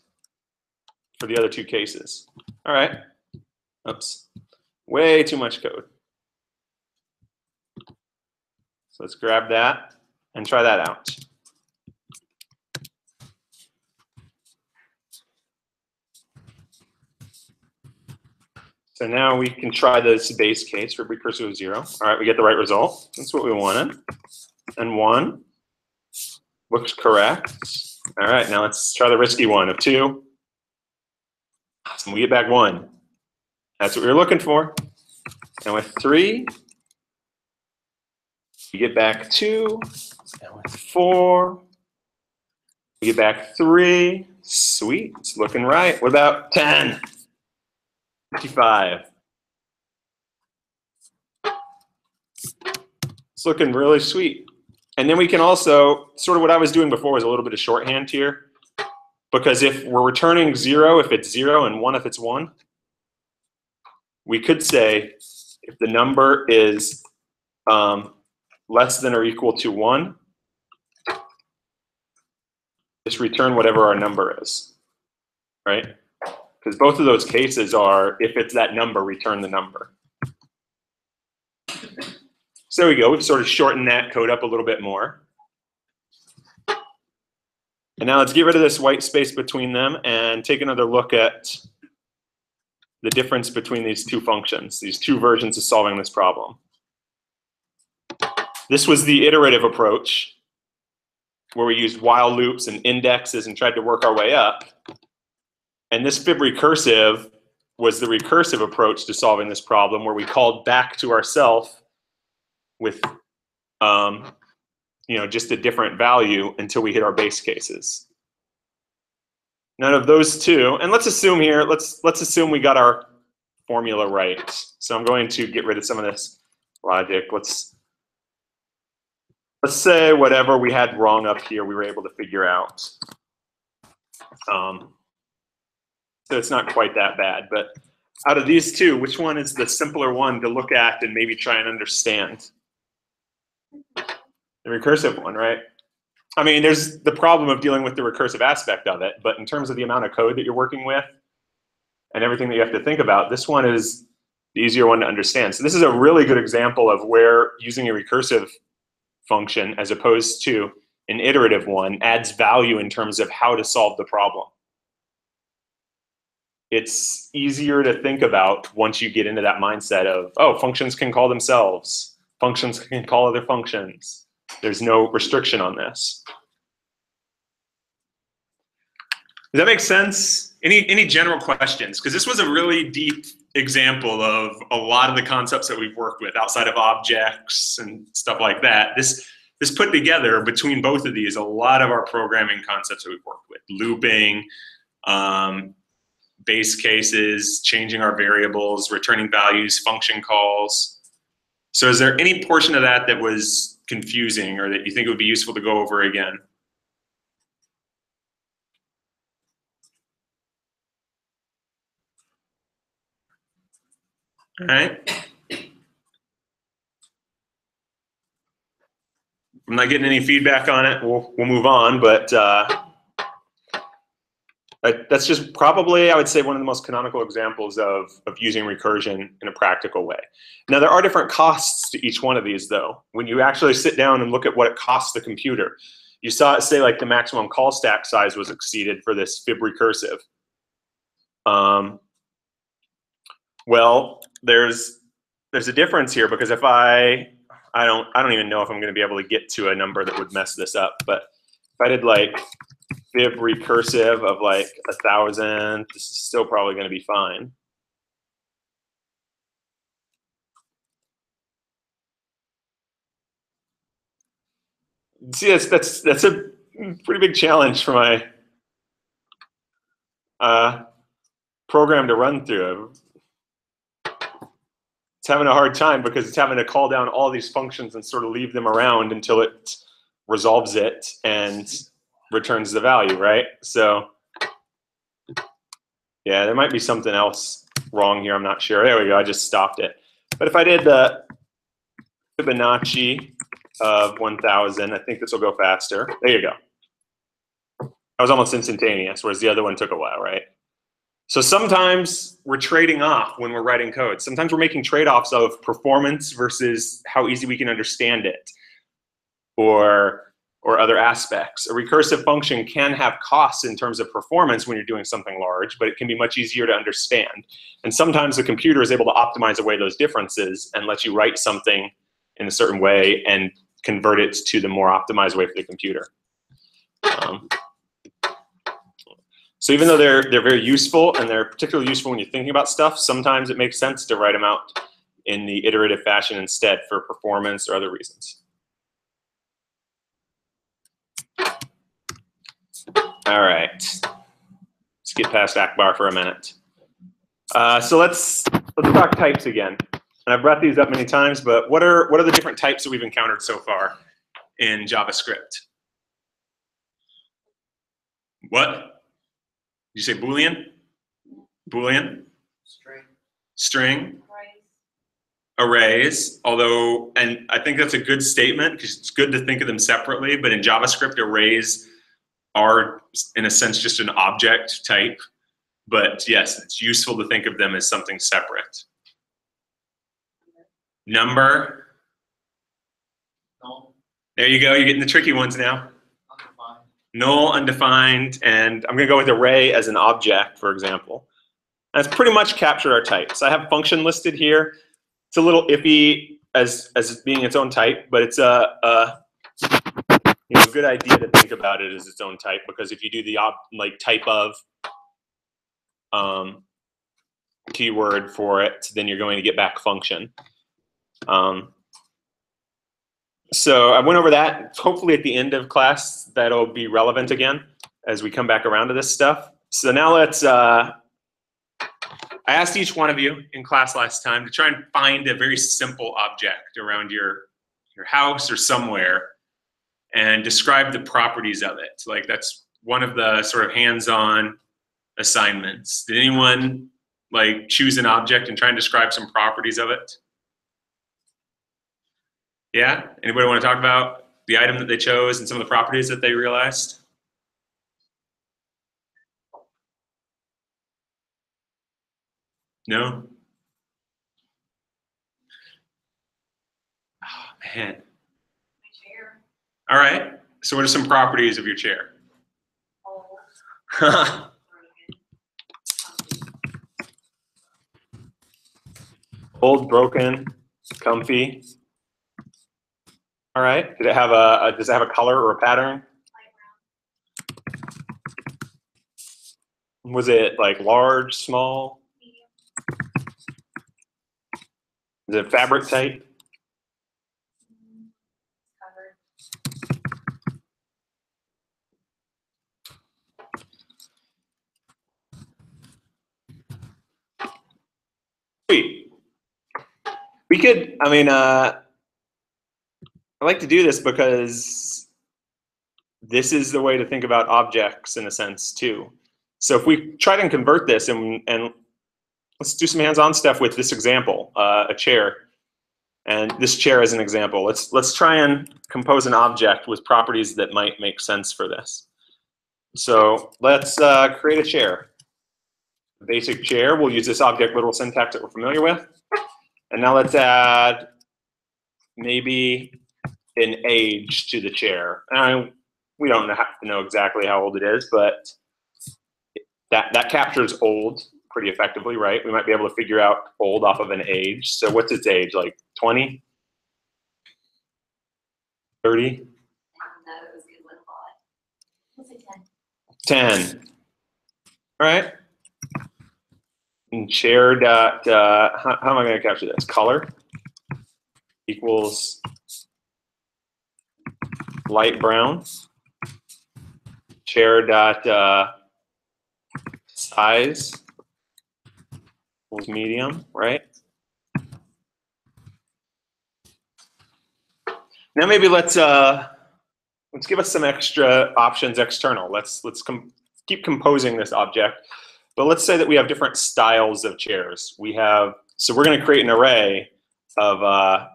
for the other two cases. All right. Oops. Way too much code. So let's grab that and try that out. So now we can try this base case for recursive of 0. All right, we get the right result. That's what we wanted. And 1 looks correct. All right, now let's try the risky one of 2. Awesome, we get back 1. That's what we were looking for. And with 3, we get back 2. And with 4, we get back 3. Sweet, it's looking right. What about 10? 55. It's looking really sweet. And then we can also, sort of what I was doing before was a little bit of shorthand here. Because if we're returning 0 if it's 0 and 1 if it's 1, we could say if the number is less than or equal to 1, just return whatever our number is, right? Because both of those cases are, if it's that number, return the number. So there we go. We've sort of shortened that code up a little bit more. And now let's get rid of this white space between them and take another look at the difference between these two functions, these two versions of solving this problem. This was the iterative approach, where we used while loops and indexes and tried to work our way up. And this fib recursive was the recursive approach to solving this problem, where we called back to ourself with just a different value until we hit our base cases. None of those two, and let's assume here, let's assume we got our formula right. So I'm going to get rid of some of this logic. Let's say whatever we had wrong up here, we were able to figure out. So it's not quite that bad, but out of these two, which one is the simpler one to look at and maybe try and understand? The recursive one, right? I mean, there's the problem of dealing with the recursive aspect of it, but in terms of the amount of code that you're working with and everything that you have to think about, this one is the easier one to understand. So this is a really good example of where using a recursive function as opposed to an iterative one, adds value in terms of how to solve the problem. It's easier to think about once you get into that mindset of, oh, functions can call themselves. Functions can call other functions. There's no restriction on this. Does that make sense? Any general questions? Because this was a really deep example of a lot of the concepts that we've worked with outside of objects and stuff like that. This put together between both of these a lot of our programming concepts that we've worked with. Looping, base cases, changing our variables, returning values, function calls. So is there any portion of that that was confusing or that you think it would be useful to go over again? All right. I'm not getting any feedback on it. We'll move on, but that's just probably, I would say, one of the most canonical examples of using recursion in a practical way. Now, there are different costs to each one of these, though. When you actually sit down and look at what it costs the computer, you saw it say like the maximum call stack size was exceeded for this fib recursive. Well, there's a difference here because if I don't even know if I'm going to be able to get to a number that would mess this up, but if I did like fib recursive of like 1,000, this is still probably going to be fine. See, that's a pretty big challenge for my program to run through. It's having a hard time because it's having to call down all these functions and sort of leave them around until it resolves it and returns the value, right? So yeah, there might be something else wrong here. I'm not sure. There we go. I just stopped it. But if I did the Fibonacci of 1,000, I think this will go faster. There you go. That was almost instantaneous, whereas the other one took a while, right? So sometimes we're trading off when we're writing code. Sometimes we're making trade-offs of performance versus how easy we can understand it, or other aspects. A recursive function can have costs in terms of performance when you're doing something large, but it can be much easier to understand. And sometimes the computer is able to optimize away those differences and let you write something in a certain way and convert it to the more optimized way for the computer. So even though they're very useful and they're particularly useful when you're thinking about stuff, sometimes it makes sense to write them out in the iterative fashion instead for performance or other reasons. All right, let's get past Akbar for a minute. So let's talk types again. And I've brought these up many times, but what are the different types that we've encountered so far in JavaScript? What? Did you say Boolean? Boolean? String? Arrays. Although, and I think that's a good statement because it's good to think of them separately, but in JavaScript, arrays are, in a sense, just an object type. But yes, it's useful to think of them as something separate. Number. Null. There you go. You're getting the tricky ones now. Undefined. Null, undefined, and I'm going to go with array as an object, for example. That's pretty much captured our types. I have function listed here. It's a little iffy as being its own type, but it's a good idea to think about it as its own type, because if you do the type of keyword for it, then you're going to get back function. So I went over that. Hopefully at the end of class, that'll be relevant again as we come back around to this stuff. So now let's, I asked each one of you in class last time to try and find a very simple object around your house or somewhere and describe the properties of it. Like that's one of the sort of hands-on assignments. Did anyone like choose an object and try and describe some properties of it? Yeah? Anybody want to talk about the item that they chose and some of the properties that they realized? No? Oh, man. My chair. All right. So what are some properties of your chair? Old, broken, comfy. All right. Did it have does it have a color or a pattern? Was it like large, small? Is it fabric type? Sweet. We could, I mean, I like to do this because this is the way to think about objects in a sense too. So if we try to convert this and let's do some hands-on stuff with this example, a chair. And this chair is an example. Let's try and compose an object with properties that might make sense for this. So let's create a chair. A basic chair. We'll use this object literal syntax that we're familiar with. And now let's add maybe an age to the chair. We don't have to know exactly how old it is, but that captures old pretty effectively, right? We might be able to figure out old off of an age. So what's its age, like 20? 30? 10. All right. And chair dot, how am I going to capture this? Color equals light brown. Chair dot size equals medium, right? Now maybe let's give us some extra options external. Let's keep composing this object, but let's say that we have different styles of chairs. So we're going to create an array of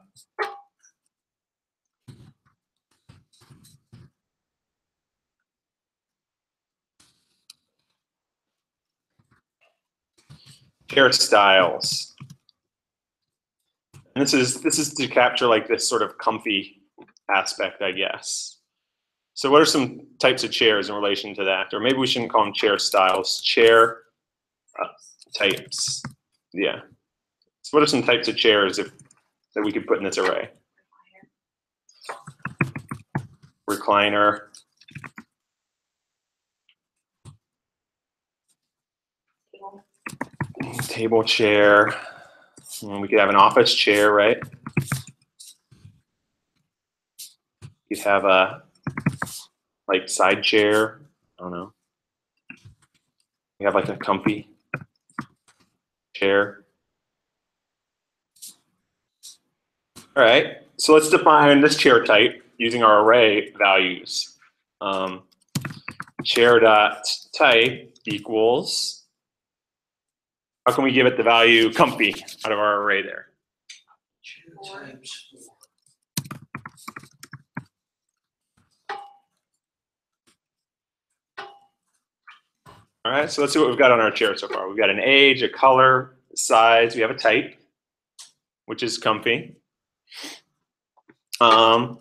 chair styles. And this is to capture like this sort of comfy aspect, I guess. So what are some types of chairs in relation to that? Or maybe we shouldn't call them chair styles, chair types. Yeah. So what are some types of chairs that we could put in this array? Recliner. Table chair. We could have an office chair, right? You'd have a like side chair. I don't know. You have like a comfy chair. All right. So let's define this chair type using our array values. Chair dot type equals. How can we give it the value comfy out of our array there? Chair types. All right, so let's see what we've got on our chair so far. We've got an age, a color, size. We have a type, which is comfy. And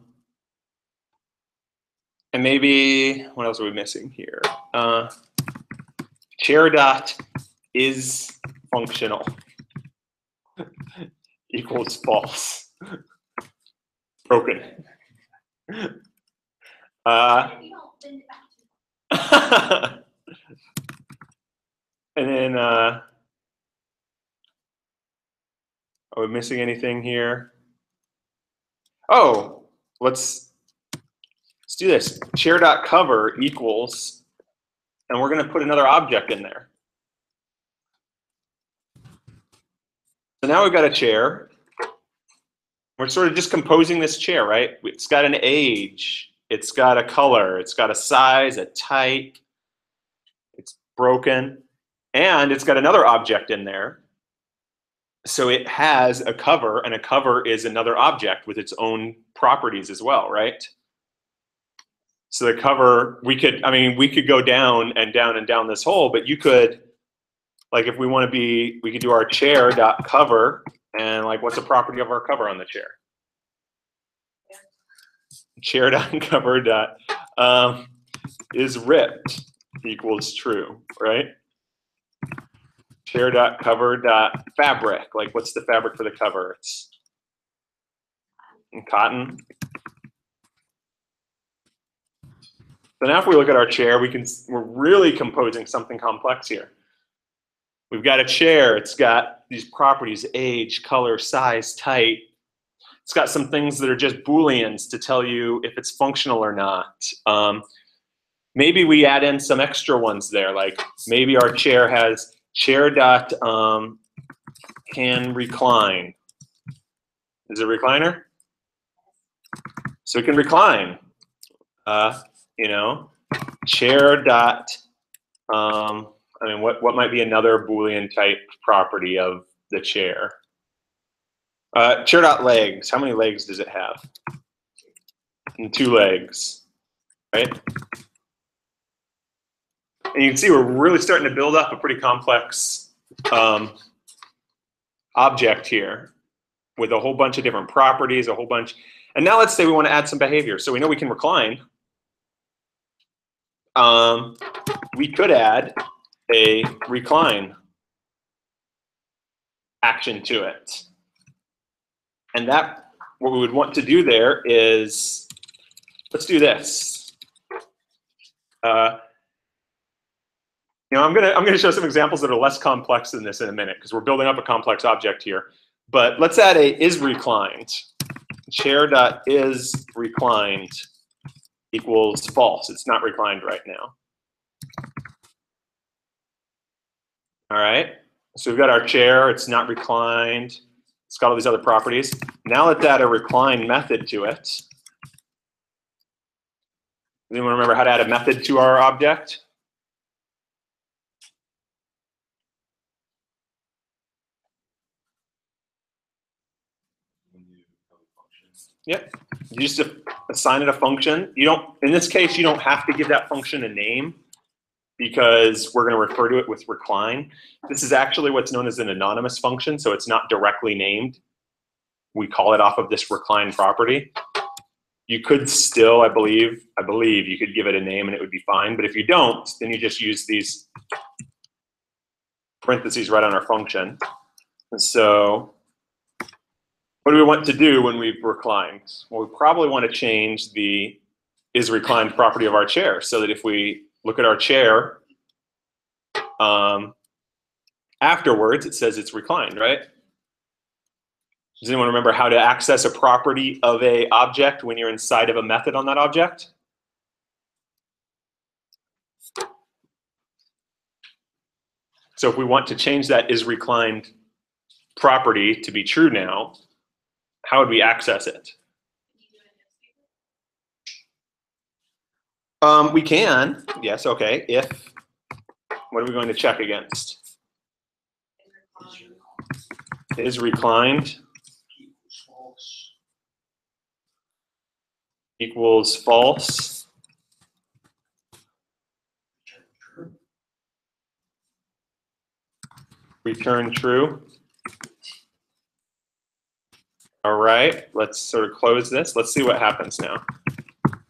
maybe, what else are we missing here? Chair dot is functional equals false. Broken. And then, are we missing anything here? Oh, let's do this. Chair.cover equals, and we're going to put another object in there. So now we've got a chair. We're sort of just composing this chair, right? It's got an age. It's got a color. It's got a size, a type. It's broken. And it's got another object in there. So it has a cover, and a cover is another object with its own properties as well, right? So the cover, we could go down and down and down this hole, but you could, like if we want to be, we could do our chair.cover, and like what's the property of our cover on the chair? chair dot cover dot is ripped equals true, right? Chair dot cover dot fabric. Like, what's the fabric for the cover? It's cotton. So now if we look at our chair, we're really composing something complex here. We've got a chair. It's got these properties: age, color, size, type. It's got some things that are just Booleans to tell you if it's functional or not. Maybe we add in some extra ones there, like maybe our chair has chair dot can recline. Is it a recliner? So it can recline. You know, chair dot. I mean, what might be another Boolean type property of the chair? Chair dot legs. How many legs does it have? And 2 legs, right? And you can see we're really starting to build up a pretty complex object here with a whole bunch of different properties, a whole bunch. And now let's say we want to add some behavior. So we know we can recline. We could add a recline action to it. And that, what we would want to do there is, let's do this. You know, I'm gonna show some examples that are less complex than this in a minute because we're building up a complex object here. But let's add a is reclined. Chair dot is reclined equals false. It's not reclined right now. All right. So we've got our chair. It's not reclined. It's got all these other properties. Now let's add a recline method to it. Does anyone remember how to add a method to our object? Yep. You just assign it a function. You don't, in this case, you don't have to give that function a name because we're going to refer to it with recline. This is actually what's known as an anonymous function, so it's not directly named. We call it off of this recline property. You could still, I believe you could give it a name and it would be fine, but if you don't, then you just use these parentheses right on our function. And so what do we want to do when we've reclined? Well, we probably want to change the is reclined property of our chair so that if we look at our chair, afterwards it says it's reclined, right? Does anyone remember how to access a property of a object when you're inside of a method on that object? So if we want to change that is reclined property to be true now, how would we access it? We can, yes, okay. If, what are we going to check against? Is reclined equals false. Return true. All right, let's sort of close this. Let's see what happens now.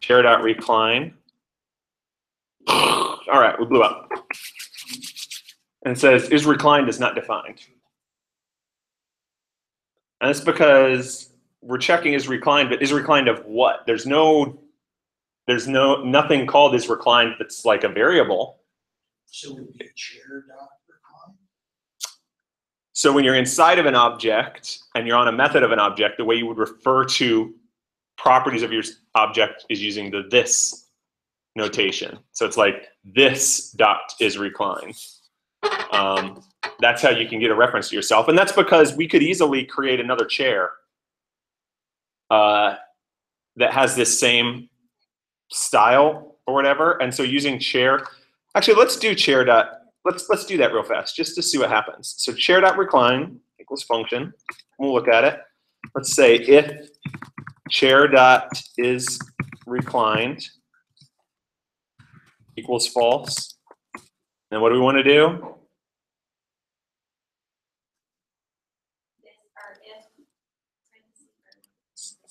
Chair.recline. All right, we blew up. And it says, is reclined is not defined. And it's because we're checking is reclined, but is reclined of what? There's nothing called is reclined that's like a variable. So it would be chair.recline? So when you're inside of an object and you're on a method of an object, the way you would refer to properties of your object is using the this notation. So it's like this dot is reclined. That's how you can get a reference to yourself. And that's because we could easily create another chair that has this same style or whatever. And so using chair, actually let's do chair dot. Let's do that real fast just to see what happens. So chair.recline equals function. We'll look at it. Let's say if chair dot is reclined equals false. And what do we want to do?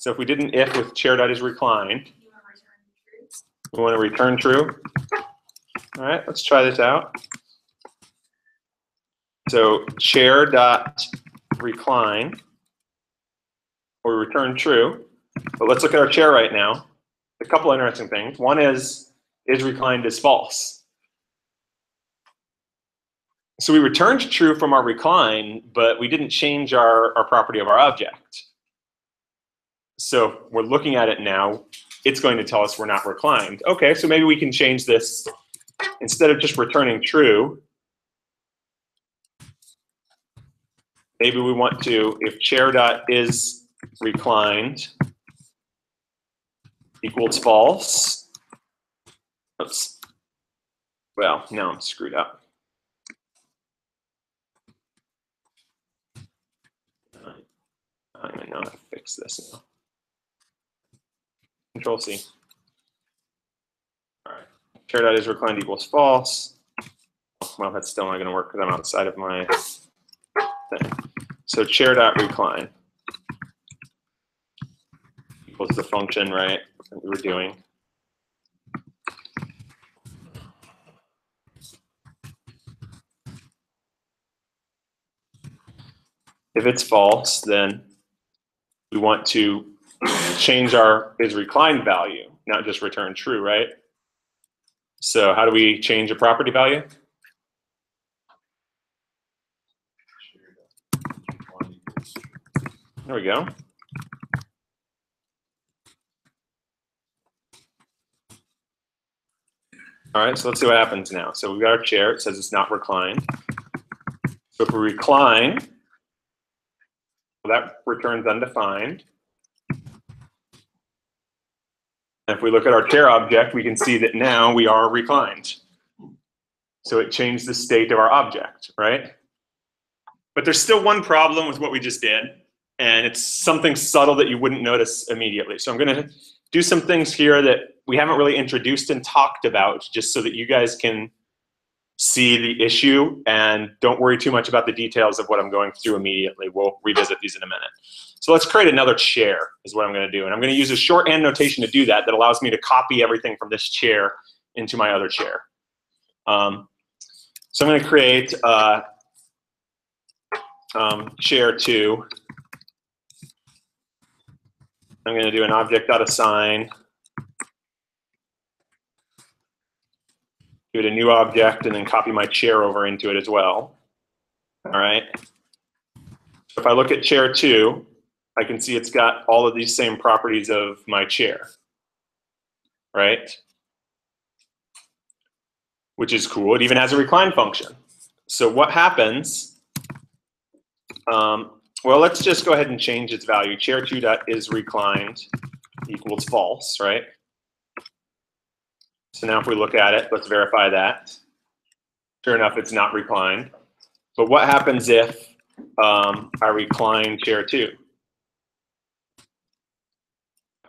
So if we did an if with chair.is reclined, You want to return true? we want to return true. All right, let's try this out. So chair.recline, we return true. But let's look at our chair right now. A couple interesting things. One is reclined is false. So we returned true from our recline, but we didn't change our property of our object. So we're looking at it now. It's going to tell us we're not reclined. Okay, so maybe we can change this. Instead of just returning true, maybe we want to, if chair.is reclined equals false. Oops. Well, now I'm screwed up. I don't even know how to fix this now. Control C. All right. Chair.is reclined equals false. Well, that's still not going to work because I'm outside of my thing. So chair.recline equals the function, right, that we were doing. If it's false, then we want to change our is reclined value, not just return true, right? So how do we change a property value? There we go. All right, so let's see what happens now. So we've got our chair. It says it's not reclined. So if we recline, well, that returns undefined. And if we look at our chair object, we can see that now we are reclined. So it changed the state of our object, right? But there's still one problem with what we just did, and it's something subtle that you wouldn't notice immediately. So I'm going to do some things here that we haven't really introduced and talked about, just so that you guys can see the issue and don't worry too much about the details of what I'm going through immediately. We'll revisit these in a minute. So let's create another chair is what I'm going to do. And I'm going to use a shorthand notation to do that allows me to copy everything from this chair into my other chair. So I'm going to create chair 2. I'm going to do an object.assign. Give it a new object and then copy my chair over into it as well. All right. So if I look at chair 2, I can see it's got all of these same properties of my chair, right? Which is cool. It even has a recline function. So what happens? Well, let's just go ahead and change its value. Chair2.isReclined equals false, right? So now if we look at it, let's verify that. Sure enough, it's not reclined. But what happens if I recline chair 2?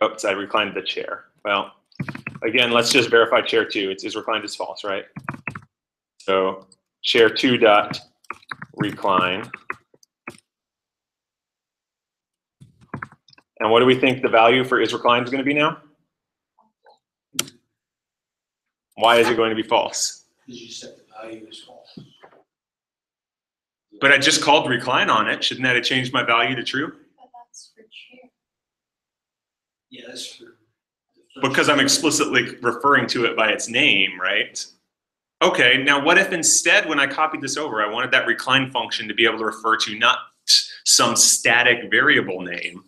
Oops, I reclined the chair. Well, again, let's just verify chair 2. It's reclined is false, right? So chair2.recline. And what do we think the value for is reclined is going to be now? Why is it going to be false? Because you set the value as false. But I just called recline on it. Shouldn't that have changed my value to true? But that's for chair. Yeah, that's for. Because I'm explicitly referring to it by its name, right? Okay, now what if instead when I copied this over, I wanted that recline function to be able to refer to not some static variable name,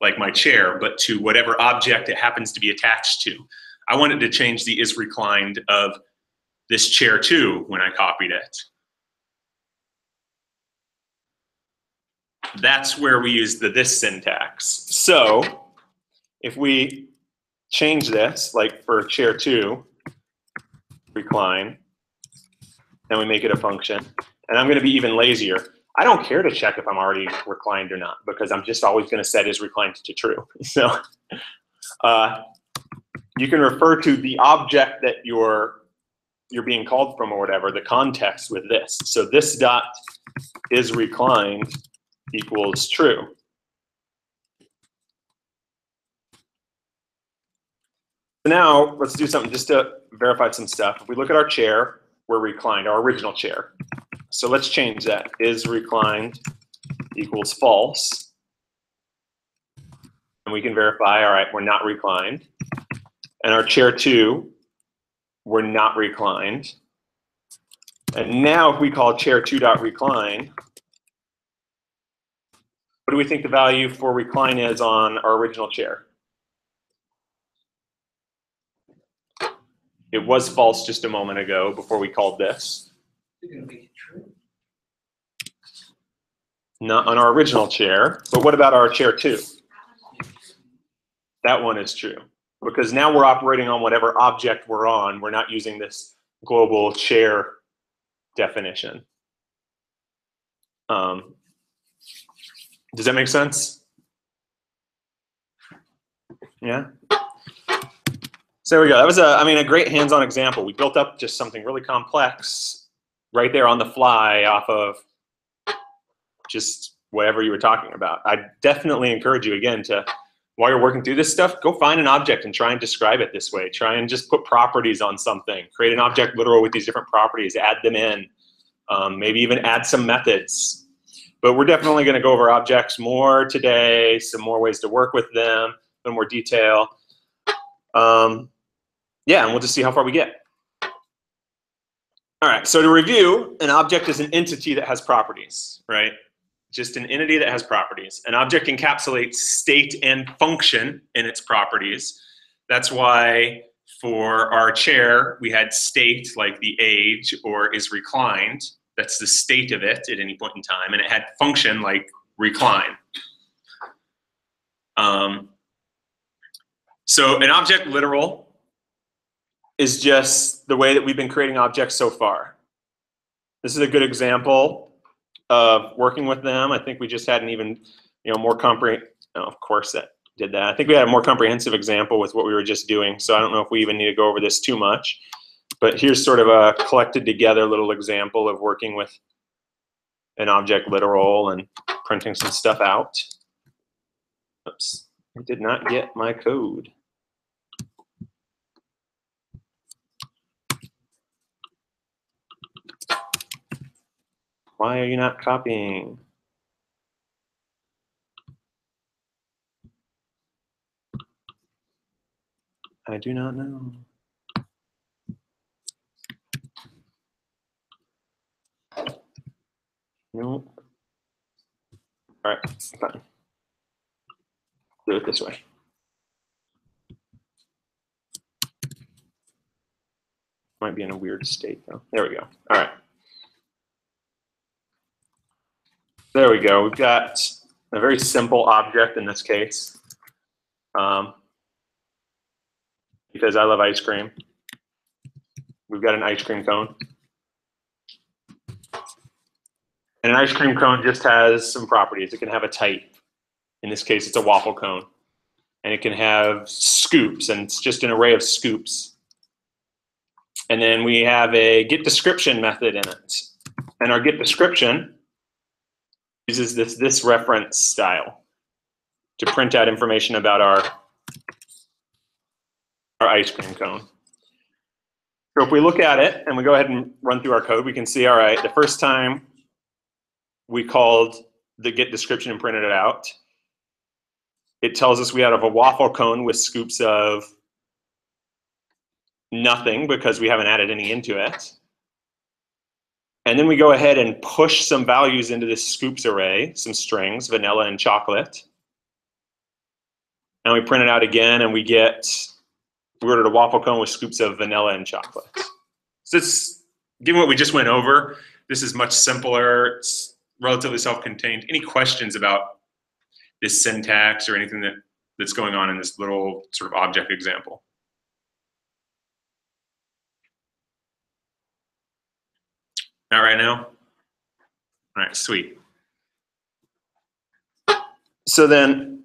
like my chair, but to whatever object it happens to be attached to. I wanted to change the is reclined of this chair 2 when I copied it. That's where we use the this syntax. So if we change this, like for chair 2, recline, and we make it a function, and I'm going to be even lazier. I don't care to check if I'm already reclined or not, because I'm just always going to set is reclined to true. So you can refer to the object that you're being called from or whatever, the context with this. So this dot is reclined equals true. now let's do something just to verify some stuff. If we look at our chair, we're reclined, our original chair. So let's change that. Is reclined equals false. And we can verify, all right, we're not reclined. And our chair 2, we're not reclined. And now if we call chair 2.recline, what do we think the value for recline is on our original chair? It was false just a moment ago before we called this. You're gonna make it true. Not on our original chair, but what about our chair 2? That one is true. Because now we're operating on whatever object we're on. We're not using this global chair definition. Does that make sense? Yeah? So there we go. That was a great hands-on example. We built up just something really complex right there on the fly off of just whatever you were talking about. I definitely encourage you again to, while you're working through this stuff, go find an object and try and describe it this way. Try and just put properties on something. Create an object literal with these different properties. Add them in. Maybe even add some methods. But we're definitely going to go over objects more today, some more ways to work with them, a little more detail. Yeah, and we'll just see how far we get. All right, so to review, an object is an entity that has properties, right? Just an entity that has properties. An object encapsulates state and function in its properties. That's why for our chair, we had state like the age or is reclined. That's the state of it at any point in time. And it had function like recline. So an object literal is just the way that we've been creating objects so far. This is a good example of working with them. I think we just had an even, more comprehensive, of course that did that. I think we had a more comprehensive example with what we were just doing. So I don't know if we even need to go over this too much, but here's sort of a collected together little example of working with an object literal and printing some stuff out. Oops, I did not get my code. Why are you not copying? I do not know. Nope. All right, fine. Do it this way. Might be in a weird state though. There we go. All right. There we go. We've got a very simple object in this case. Because I love ice cream. We've got an ice cream cone. And an ice cream cone just has some properties. It can have a type. In this case, it's a waffle cone. And it can have scoops, and it's just an array of scoops. And then we have a get description method in it. And our get description uses this reference style to print out information about our ice cream cone. So if we look at it and we go ahead and run through our code, we can see, all right, the first time we called the get description and printed it out, it tells us we have a waffle cone with scoops of nothing because we haven't added any into it. And then we go ahead and push some values into this scoops array, some strings, vanilla and chocolate. And we print it out again and we ordered a waffle cone with scoops of vanilla and chocolate. So it's, given what we just went over, this is much simpler. It's relatively self-contained. Any questions about this syntax or anything that's going on in this little sort of object example? Not right now? All right, sweet. So then,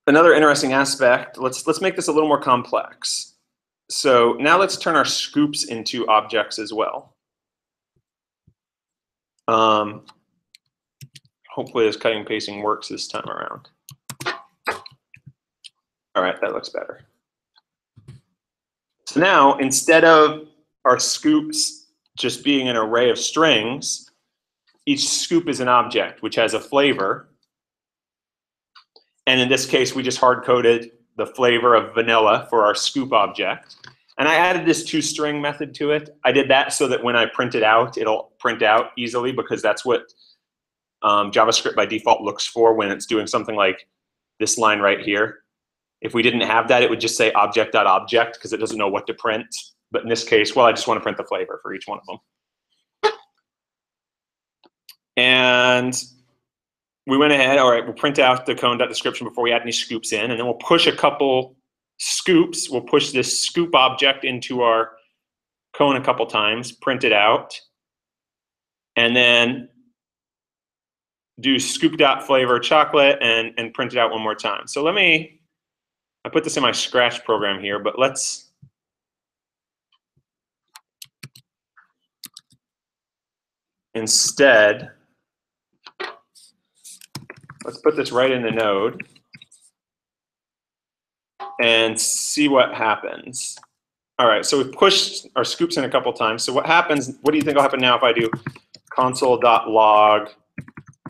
another interesting aspect, let's make this a little more complex. So now let's turn our scoops into objects as well. Hopefully this cutting and pasting works this time around. All right, that looks better. So now, instead of our scoops just being an array of strings, each scoop is an object which has a flavor. And in this case, we just hard-coded the flavor of vanilla for our scoop object. And I added this toString method to it. I did that so that when I print it out, it'll print out easily, because that's what JavaScript by default looks for when it's doing something like this line right here. If we didn't have that, it would just say object.object because it doesn't know what to print. But in this case, well, I just want to print the flavor for each one of them. And we went ahead, all right, we'll print out the cone.description before we add any scoops in, and then we'll push a couple scoops. We'll push this scoop object into our cone a couple times, print it out, and then do scoop.flavor chocolate and print it out one more time. So I put this in my Scratch program here, but let's instead, let's put this right in the node and see what happens. All right, so we've pushed our scoops in a couple times. So what happens, what do you think will happen now if I do console.log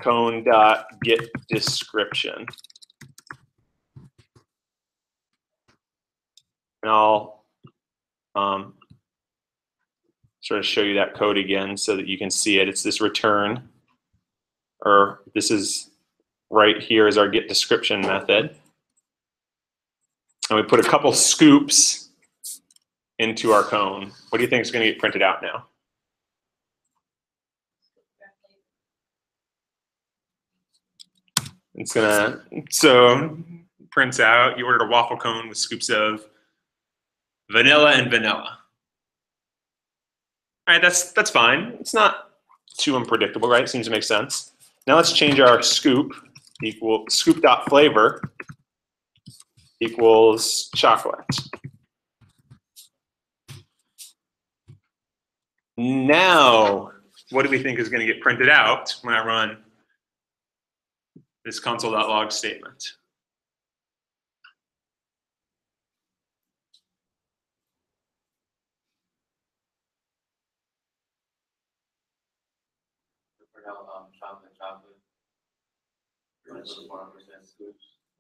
cone.getDescription? And I'll sort of show you that code again so that you can see it. It's this return, or this is right here is our getDescription method. And we put a couple scoops into our cone. What do you think is going to get printed out now? It's gonna, so prints out, you ordered a waffle cone with scoops of vanilla and vanilla. All right, that's fine. It's not too unpredictable, right? Seems to make sense. Now let's change our scoop equal scoop.flavor equals chocolate. Now, what do we think is going to get printed out when I run this console.log statement?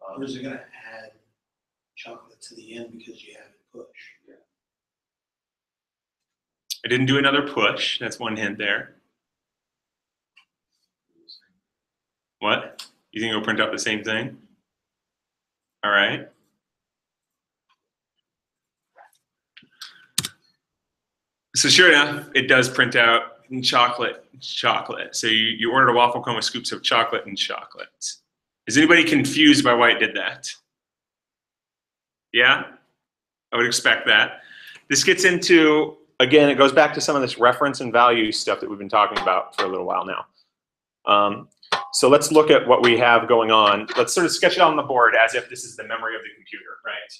Or is it gonna add chocolate to the end because you have it push? I didn't do another push. That's one hint there. What? You think it'll print out the same thing? All right. So sure enough, it does print out chocolate. So you ordered a waffle cone with scoops of chocolate and chocolate. Is anybody confused by why it did that? Yeah? I would expect that. This gets into, again, it goes back to some of this reference and value stuff that we've been talking about for a little while now. So let's look at what we have going on. Let's sort of sketch it on the board as if this is the memory of the computer, right?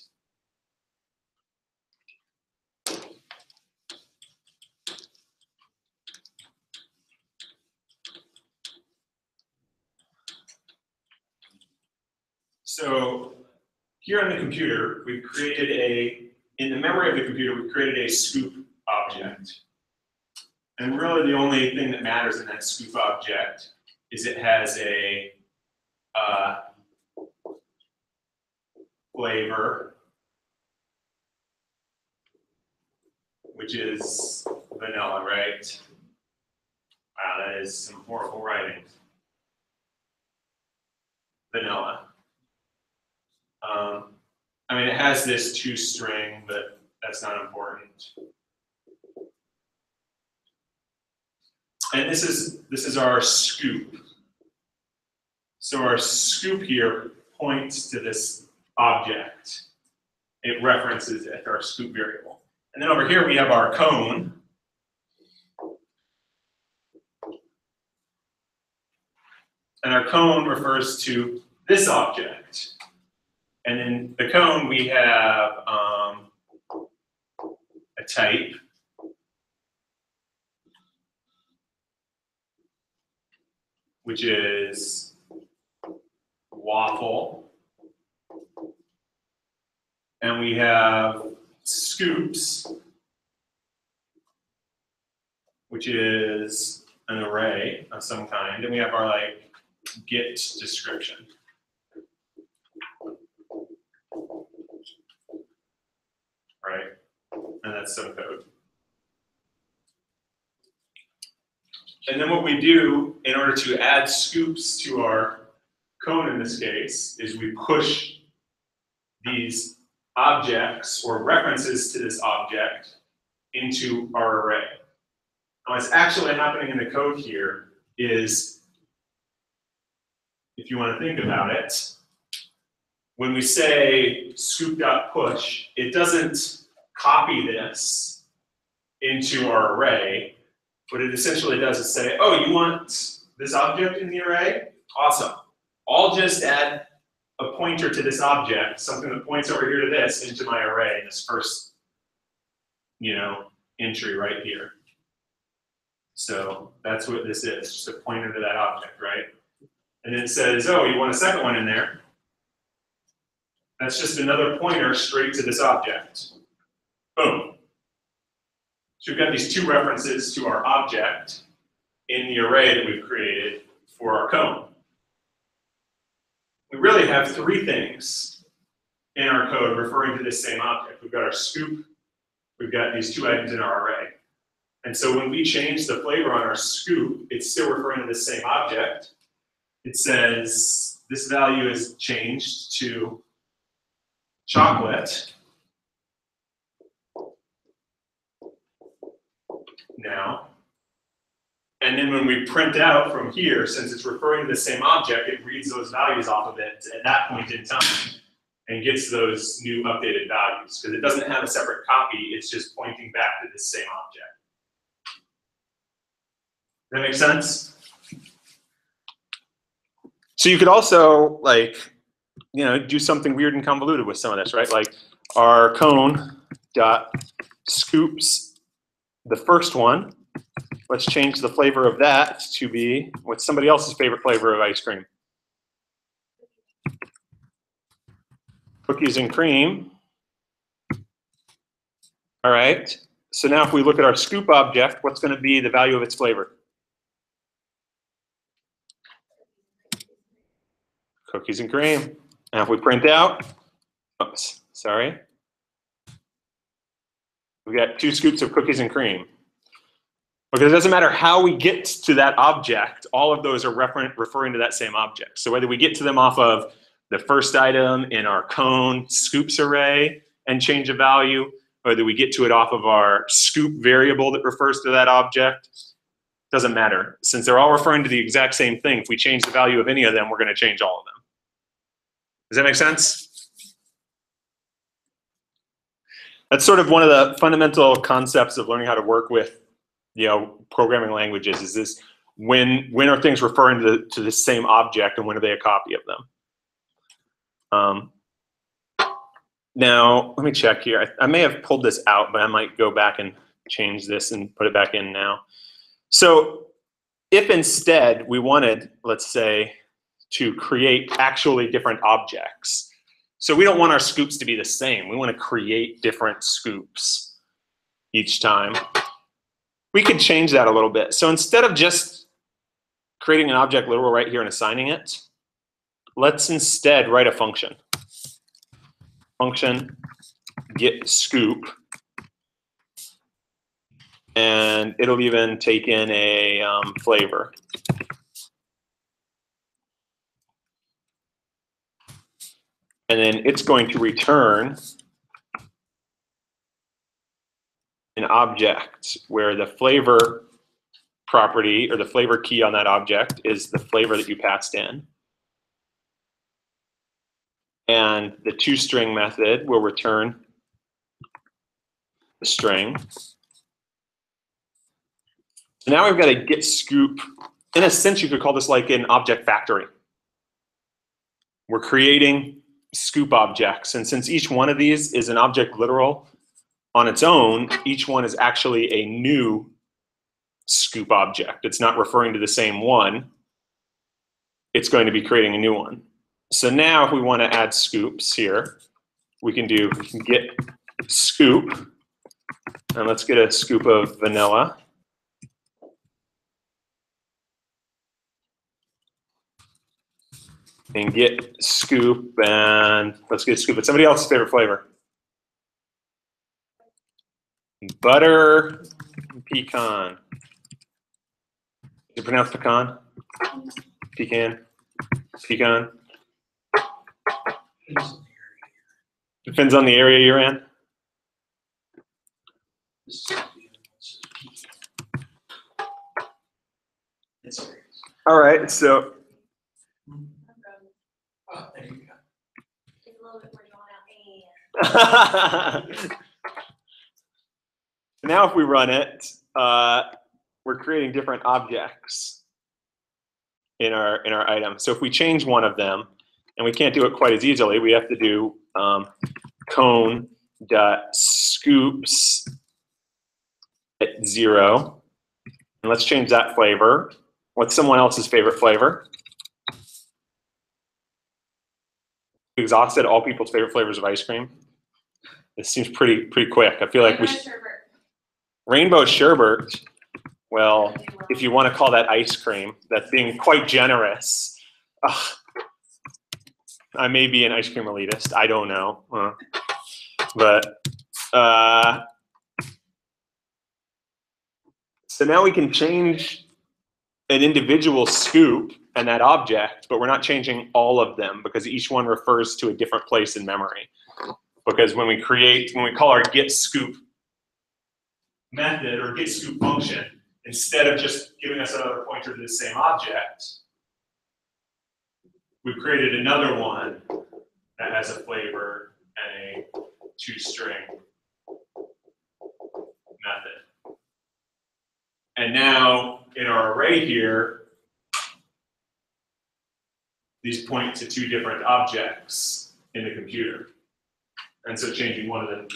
So here on the computer, we've created in the memory of the computer, we've created a scoop object. And really the only thing that matters in that scoop object is it has a flavor, which is vanilla, right? Wow, that is some horrible writing. Vanilla. I mean, it has this toString, but that's not important. And this is our scoop. So our scoop here points to this object. It references it, our scoop variable. And then over here we have our cone. And our cone refers to this object. And in the cone we have a type. which is waffle. And we have scoops, which is an array of some kind. And we have our like get description. Right? And that's some code. And then what we do in order to add scoops to our cone in this case is we push these objects or references to this object into our array. Now what's actually happening in the code here is, if you want to think about it, when we say scoop.push, it doesn't copy this into our array. What it essentially does is say, oh, you want this object in the array? Awesome. I'll just add a pointer to this object, something that points over here to this, into my array in this first, entry right here. So that's what this is, just a pointer to that object, right? And then it says, oh, you want a second one in there? That's just another pointer straight to this object. Boom. So we've got these two references to our object in the array that we've created for our cone. We really have three things in our code referring to this same object. We've got our scoop, we've got these two items in our array. And so when we change the flavor on our scoop, it's still referring to the same object. It says this value is changed to chocolate now. And then when we print out from here, since it's referring to the same object, it reads those values off of it at that point in time and gets those new updated values. Because it doesn't have a separate copy, it's just pointing back to this same object. Does that make sense? So you could also, do something weird and convoluted with some of this, right? Like our cone dot scoops, the first one. Let's change the flavor of that to be what's somebody else's favorite flavor of ice cream. Cookies and cream. All right. So now if we look at our scoop object, what's going to be the value of its flavor? Cookies and cream. Now if we print out, oops, sorry. We got 2 scoops of cookies and cream. Because it doesn't matter how we get to that object, all of those are referring to that same object. So whether we get to them off of the first item in our cone scoops array and change a value, or whether we get to it off of our scoop variable that refers to that object, doesn't matter. Since they're all referring to the exact same thing, if we change the value of any of them, we're going to change all of them. Does that make sense? That's sort of one of the fundamental concepts of learning how to work with programming languages is this, when are things referring to the same object and when are they a copy of them? Now, let me check here. I may have pulled this out, but I might go back and change this and put it back in now. So if instead we wanted, let's say, to create actually different objects. So we don't want our scoops to be the same. We want to create different scoops each time. We could change that a little bit. So instead of just creating an object literal right here and assigning it, let's instead write a function. Function get scoop. And it'll even take in a flavor. And then it's going to return an object where the flavor property or the flavor key on that object is the flavor that you passed in. And the toString method will return the string. So now we've got a get scoop. In a sense, you could call this like an object factory. We're creating scoop objects. And since each one of these is an object literal on its own, each one is actually a new scoop object. It's not referring to the same one. it's going to be creating a new one. So now if we want to add scoops here, we can get scoop, and let's get a scoop of vanilla. And get scoop, and let's get scoop. It's somebody else's favorite flavor. Butter pecan. Is it pronounced pecan? Pecan? Pecan? Depends on the area you're in. This is the one that says pecan. It's serious. All right, so Oh, there you go. It's a little bit more drawn out and. now if we run it, we're creating different objects in our item. So if we change one of them, and we can't do it quite as easily, we have to do cone.scoops at 0. And let's change that flavor. What's someone else's favorite flavor? Exhausted all people's favorite flavors of ice cream. This seems pretty quick. I feel like we should. Rainbow sherbet. Well, if you want to call that ice cream, that's being quite generous. Ugh. I may be an ice cream elitist. I don't know. But so now we can change an individual scoop and that object, but we're not changing all of them because each one refers to a different place in memory. Because when we call our get scoop method or get scoop function, instead of just giving us another pointer to the same object, we've created another one that has a flavor and a toString method. And now in our array here, these point to two different objects in the computer. And so changing one of them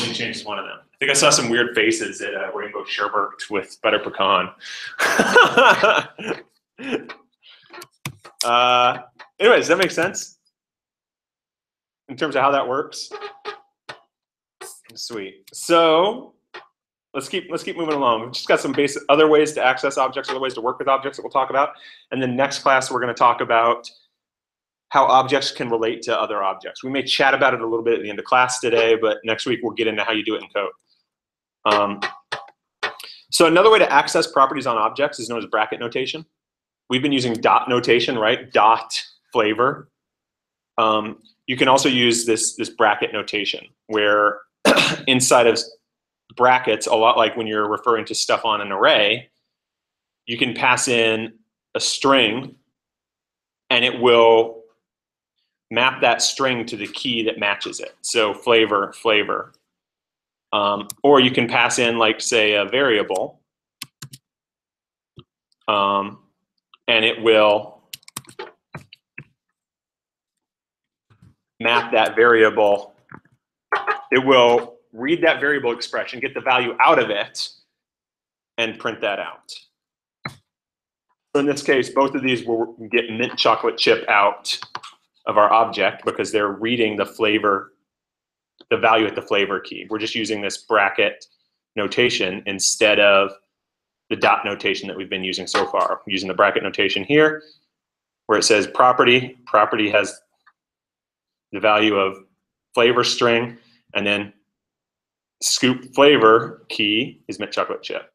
only changes one of them. I think I saw some weird faces at Rainbow sherbet with butter pecan. Anyways, that makes sense in terms of how that works. Sweet. So let's keep moving along. We've just got some basic other ways to access objects, other ways to work with objects that we'll talk about. And then next class, we're going to talk about how objects can relate to other objects. We may chat about it a little bit at the end of class today, but next week we'll get into how you do it in code. So another way to access properties on objects is known as bracket notation. We've been using dot notation, right? Dot flavor. You can also use this bracket notation where inside of brackets, a lot like when you're referring to stuff on an array, you can pass in a string and it will map that string to the key that matches it. So flavor. Or you can pass in, like, say, a variable, and it will map that variable. It will read that variable expression, get the value out of it, and print that out. So in this case, both of these will get mint chocolate chip out of our object because they're reading the flavor, the value at the flavor key. We're just using this bracket notation instead of the dot notation that we've been using so far. We're using the bracket notation here where it says property. Property has the value of flavor string, and then scoop flavor key is mint chocolate chip.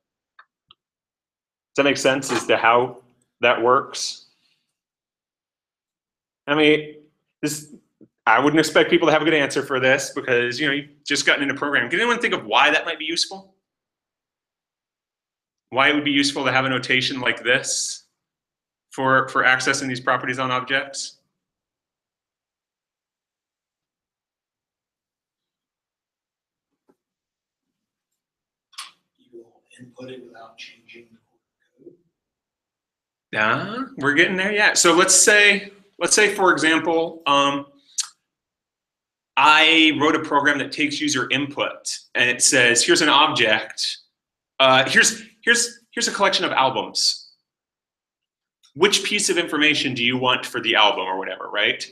Does that make sense as to how that works? I mean, I wouldn't expect people to have a good answer for this because, you know, you've just gotten into programming. Can anyone think of why that might be useful? Why it would be useful to have a notation like this for accessing these properties on objects? You will input it without changing the code. Yeah, we're getting there. Yeah. So let's say for example, I wrote a program that takes user input and it says, here's an object. Here's a collection of albums. which piece of information do you want for the album or whatever, right?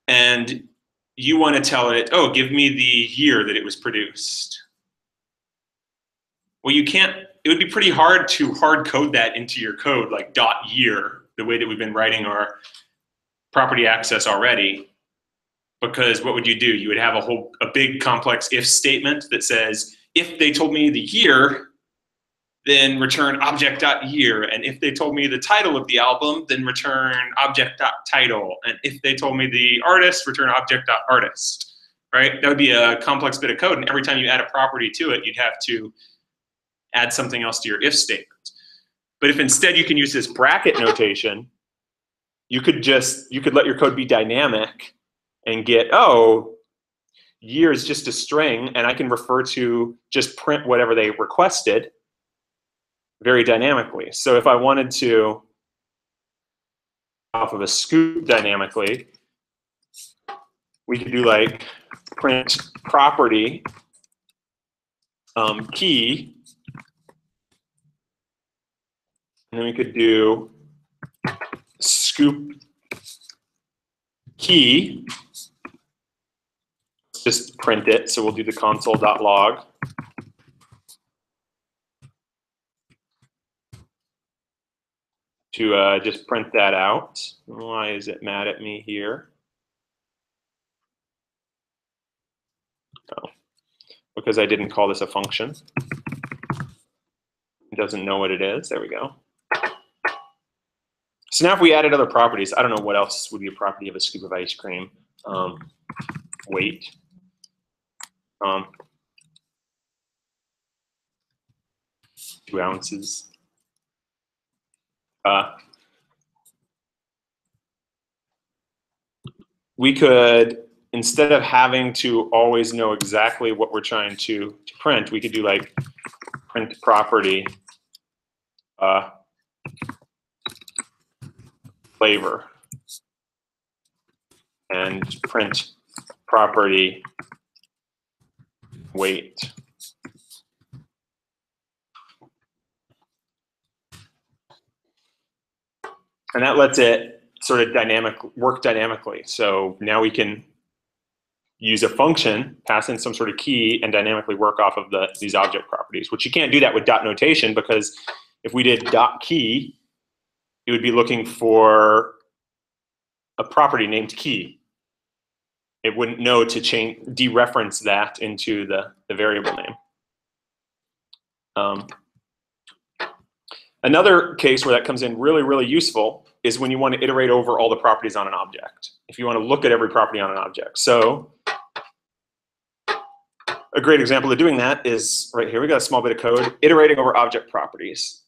And you want to tell it, oh, give me the year that it was produced. Well, you can't, it would be pretty hard to hard code that into your code, like .year, the way that we've been writing our property access already. Because what would you do? You would have a big complex if statement that says, if they told me the year, then return object.year. And if they told me the title of the album, then return object.title. And if they told me the artist, return object.artist, right? That would be a complex bit of code. And every time you add a property to it, you'd have to add something else to your if statement. But if instead you can use this bracket notation, you could let your code be dynamic and get, oh, year is just a string, and I can refer to just print whatever they requested very dynamically. So if I wanted to, off of a scoop dynamically, we could do like print property key, and then we could do scoop key, just print it. So we'll do the console.log. To just print that out. Why is it mad at me here? Oh, because I didn't call this a function. It doesn't know what it is. There we go. So now if we added other properties, I don't know what else would be a property of a scoop of ice cream. Weight. 2 ounces. We could, instead of having to always know exactly what we're trying to print, we could do like print property flavor and print property weight. And that lets it sort of work dynamically. So now we can use a function, pass in some sort of key, and dynamically work off of these object properties, which you can't do that with dot notation, because if we did dot key, it would be looking for a property named key. It wouldn't know to dereference that into the variable name. Another case where that comes in really, really useful is when you want to iterate over all the properties on an object. If you want to look at every property on an object. So a great example of doing that is right here. We got a small bit of code iterating over object properties.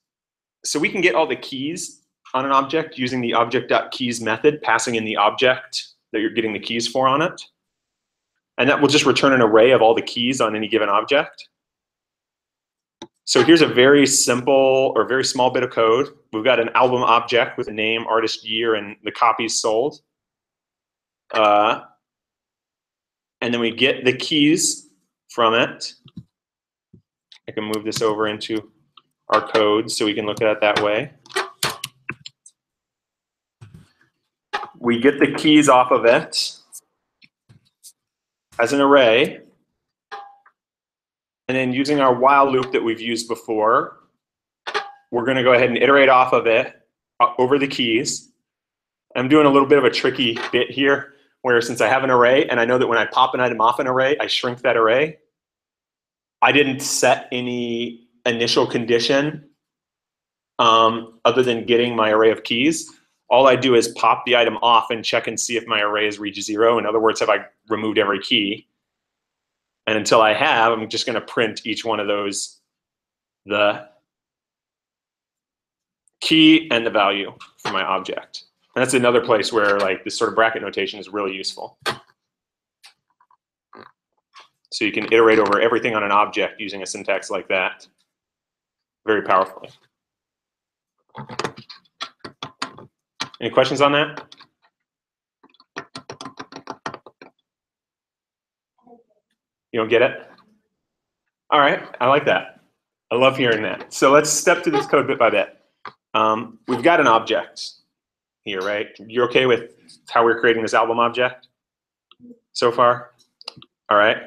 So we can get all the keys on an object using the object.keys method, passing in the object that you're getting the keys for on it. And that will just return an array of all the keys on any given object. So here's a very simple or very small bit of code. We've got an album object with a name, artist, year, and the copies sold. And then we get the keys from it. I can move this over into our code so we can look at it that way. We get the keys off of it as an array. And then using our while loop that we've used before, we're going to go ahead and iterate off of it over the keys. I'm doing a little bit of a tricky bit here, where since I have an array, and I know that when I pop an item off an array, I shrink that array. I didn't set any initial condition other than getting my array of keys. All I do is pop the item off and check and see if my array has reached 0. In other words, have I removed every key? And until I have, I'm just going to print each one of those, the key and the value for my object. And that's another place where like this sort of bracket notation is really useful. So you can iterate over everything on an object using a syntax like that very powerfully. Any questions on that? You don't get it? All right, I like that. I love hearing that. So let's step through this code bit by bit. We've got an object. here, right? You're okay with how we're creating this album object so far? All right.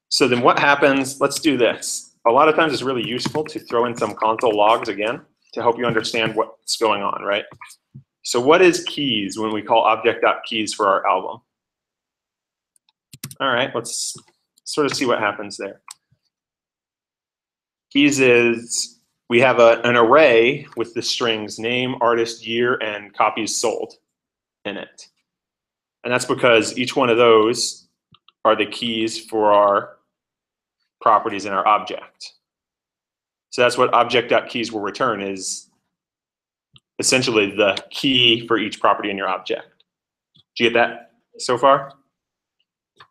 So then what happens, let's do this. A lot of times it's really useful to throw in some console logs again to help you understand what's going on, right? So what is keys when we call object.keys for our album? All right, let's sort of see what happens there. Keys is, we have an array with the strings name, artist, year, and copies sold in it. And that's because each one of those are the keys for our properties in our object. So that's what object.keys will return, is essentially the key for each property in your object. Do you get that so far?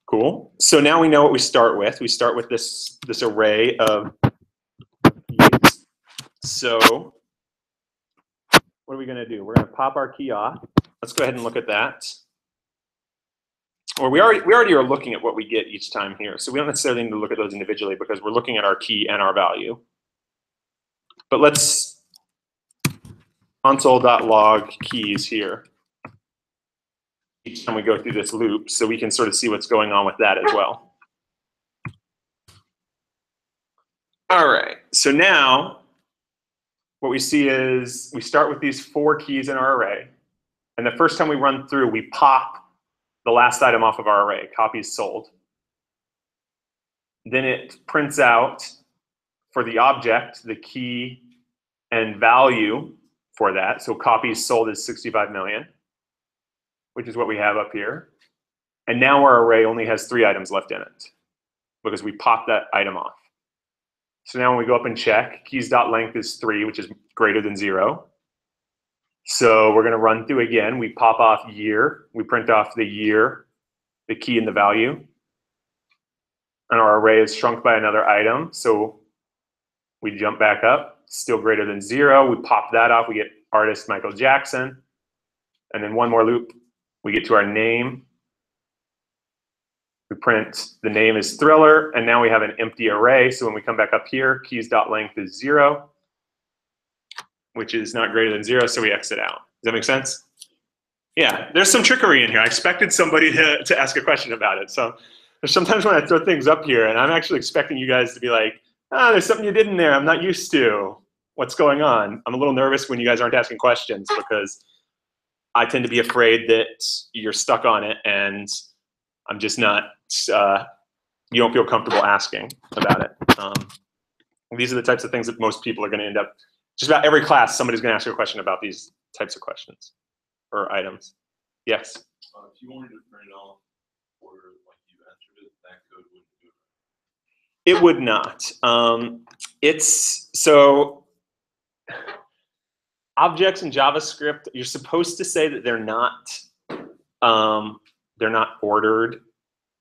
Cool. So now we know what we start with. We start with this array of keys. So what are we going to do? We're going to pop our key off. Let's go ahead and look at that. Or we already are looking at what we get each time here. So we don't necessarily need to look at those individually because we're looking at our key and our value. But let's console.log keys here each time we go through this loop so we can sort of see what's going on with that as well. All right, so now what we see is we start with these 4 keys in our array. And the first time we run through, we pop the last item off of our array, copies sold. Then it prints out for the object the key and value for that. So copies sold is 65 million, which is what we have up here. And now our array only has 3 items left in it because we popped that item off. So now when we go up and check, keys.length is 3, which is greater than 0. So we're going to run through again. We pop off year. We print off the year, the key, and the value. And our array is shrunk by another item. So we jump back up, still greater than 0. We pop that off. We get artist Michael Jackson. And then one more loop. We get to our name. We print the name is Thriller, and now we have an empty array. So when we come back up here, keys.length is 0, which is not greater than 0, so we exit out. Does that make sense? Yeah, there's some trickery in here. I expected somebody to ask a question about it. So there's sometimes when I throw things up here, and I'm actually expecting you guys to be like, oh, there's something you did in there I'm not used to. What's going on? I'm a little nervous when you guys aren't asking questions because I tend to be afraid that you're stuck on it and I'm just not, you don't feel comfortable asking about it. These are the types of things that most people are going to end up, just about every class, somebody's going to ask you a question about these types of questions or items. Yes? If you wanted to print off or like you entered it, that code wouldn't do it. It would not. It's, so objects in JavaScript, you're supposed to say that they're not ordered.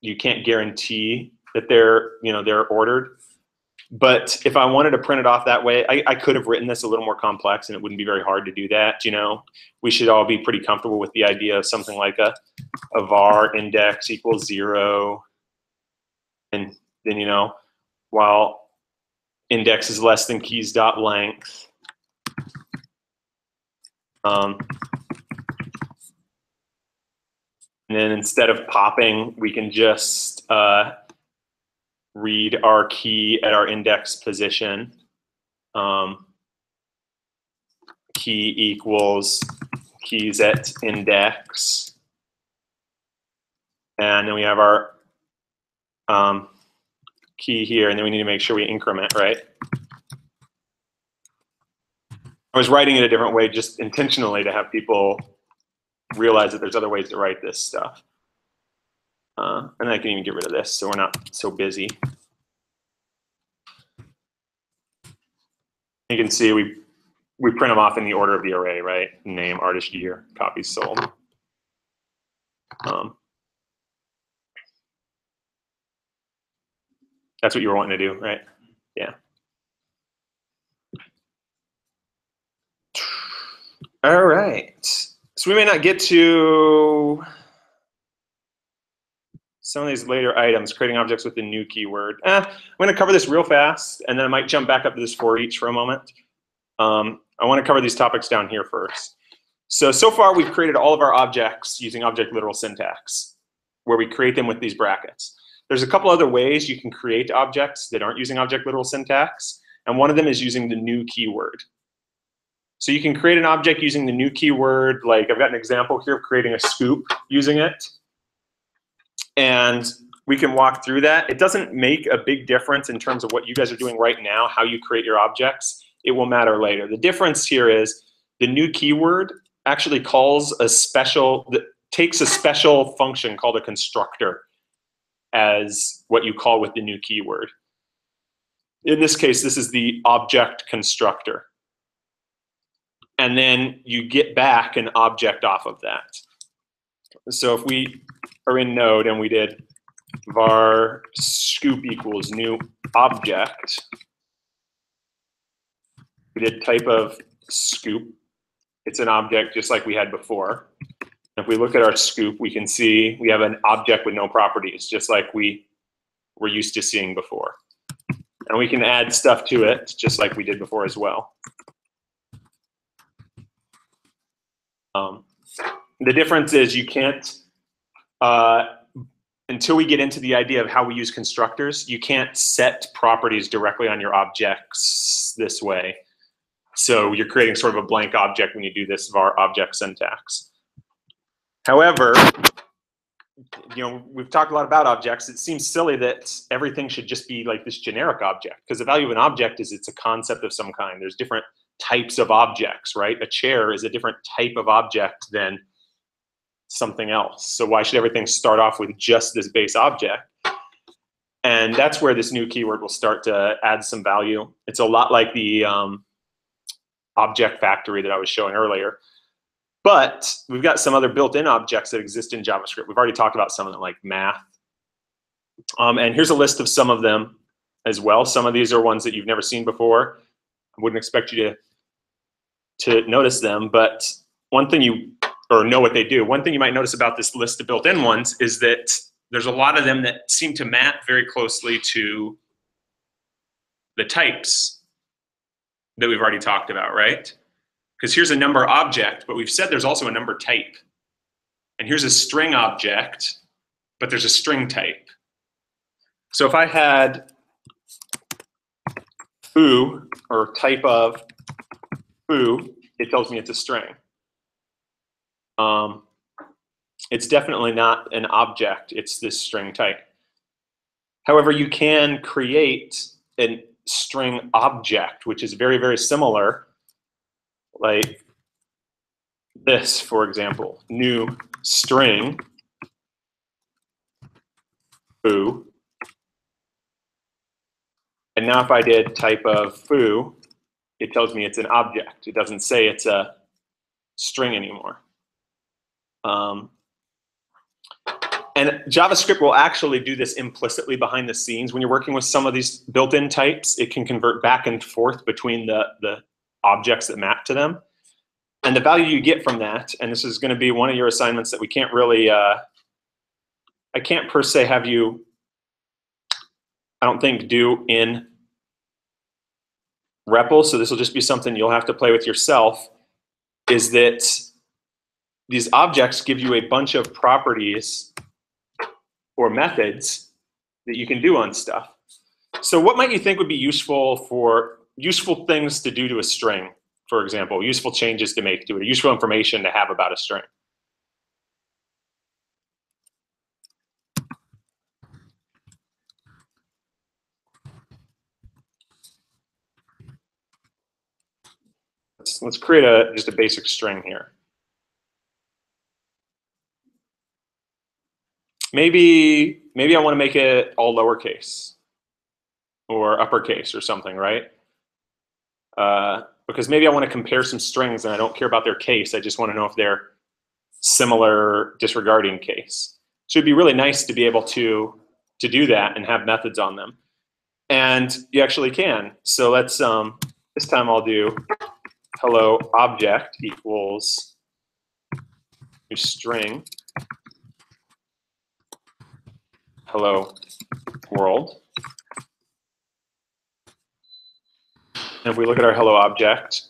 You can't guarantee that they're ordered. But if I wanted to print it off that way, I could have written this a little more complex and it wouldn't be very hard to do that. We should all be pretty comfortable with the idea of something like a var index equals 0. And then, while index is less than keys.length, and then instead of popping, we can just read our key at our index position. Key equals keys at index. And then we have our key here, and then we need to make sure we increment, right? I was writing it a different way just intentionally to have people realize that there's other ways to write this stuff. And I can even get rid of this so we're not so busy. You can see we print them off in the order of the array, right? Name, artist, year, copies sold. That's what you were wanting to do, right? Yeah. All right. So we may not get to some of these later items, creating objects with the new keyword. I'm going to cover this real fast, and then I might jump back up to this for each for a moment. I want to cover these topics down here first. So far we've created all of our objects using object literal syntax, where we create them with these brackets. There's a couple other ways you can create objects that aren't using object literal syntax, and one of them is using the new keyword. So you can create an object using the new keyword, like I've got an example here of creating a scoop using it. And we can walk through that. It doesn't make a big difference in terms of what you guys are doing right now, how you create your objects. It will matter later. The difference here is the new keyword actually takes a special function called a constructor as what you call with the new keyword. In this case, this is the object constructor. And then you get back an object off of that. So if we are in Node and we did var scoop equals new object, we did type of scoop. It's an object just like we had before. If we look at our scoop, we can see we have an object with no properties, just like we were used to seeing before. And we can add stuff to it, just like we did before as well. The difference is you can't, until we get into the idea of how we use constructors, you can't set properties directly on your objects this way. So you're creating sort of a blank object when you do this var object syntax. However, we've talked a lot about objects. It seems silly that everything should just be like this generic object, because the value of an object is it's a concept of some kind. There's different types of objects, right? A chair is a different type of object than something else. So why should everything start off with just this base object? And that's where this new keyword will start to add some value. It's a lot like the object factory that I was showing earlier. But we've got some other built-in objects that exist in JavaScript. We've already talked about some of them, like math. And here's a list of some of them as well. Some of these are ones that you've never seen before. I wouldn't expect you to notice them, but one thing or know what they do. One thing you might notice about this list of built-in ones is that there's a lot of them that seem to map very closely to the types that we've already talked about, right? Because here's a number object, but we've said there's also a number type. And here's a string object, but there's a string type. So if I had foo, or type of foo, it tells me it's a string. It's definitely not an object, it's this string type. However, you can create a string object, which is very, very similar, like this, for example, new string foo. And now if I did type of foo, it tells me it's an object. It doesn't say it's a string anymore. And JavaScript will actually do this implicitly behind the scenes. When you're working with some of these built-in types, it can convert back and forth between the objects that map to them. And the value you get from that, and this is going to be one of your assignments that we can't really, I can't per se have you, I don't think, do in REPL, so this will just be something you'll have to play with yourself, is that these objects give you a bunch of properties or methods that you can do on stuff. So what might you think would be useful things to do to a string, for example, useful changes to make to it, useful information to have about a string? Let's create just a basic string here. Maybe I want to make it all lowercase or uppercase or something, right? Because maybe I want to compare some strings and I don't care about their case. I just want to know if they're similar disregarding case. So it'd be really nice to be able to do that and have methods on them. And you actually can. So let's, this time I'll do hello object equals new string hello world. And if we look at our hello object,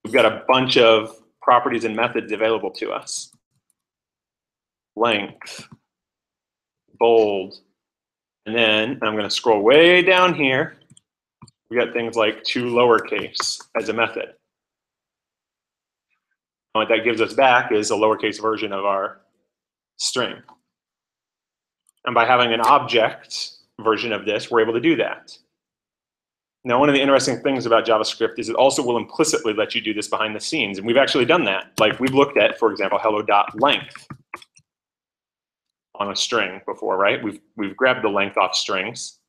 we've got a bunch of properties and methods available to us. Length, bold, and then I'm going to scroll way down here. We got things like toLowercase as a method. And what that gives us back is a lowercase version of our string. And by having an object version of this, we're able to do that. Now, one of the interesting things about JavaScript is it also will implicitly let you do this behind the scenes. And we've actually done that. Like we've looked at, for example, hello.length on a string before, right? We've grabbed the length off strings.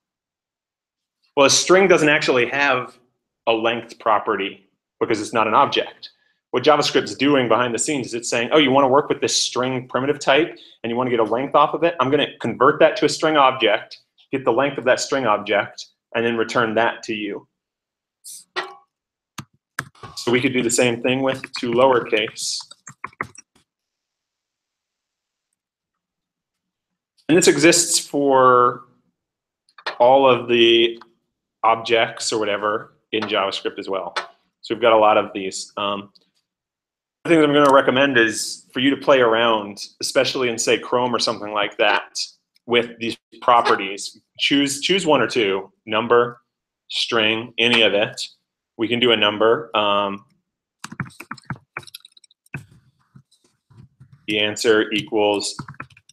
Well, a string doesn't actually have a length property because it's not an object. What JavaScript's doing behind the scenes is it's saying, oh, you want to work with this string primitive type and you want to get a length off of it? I'm going to convert that to a string object, get the length of that string object, and then return that to you. So we could do the same thing with toLowercase. And this exists for all of the objects or whatever in JavaScript as well. So we've got a lot of these. The thing that I'm going to recommend is for you to play around, especially in, say, Chrome or something like that, with these properties. Choose one or two, number, string, any of it. We can do a number. The answer equals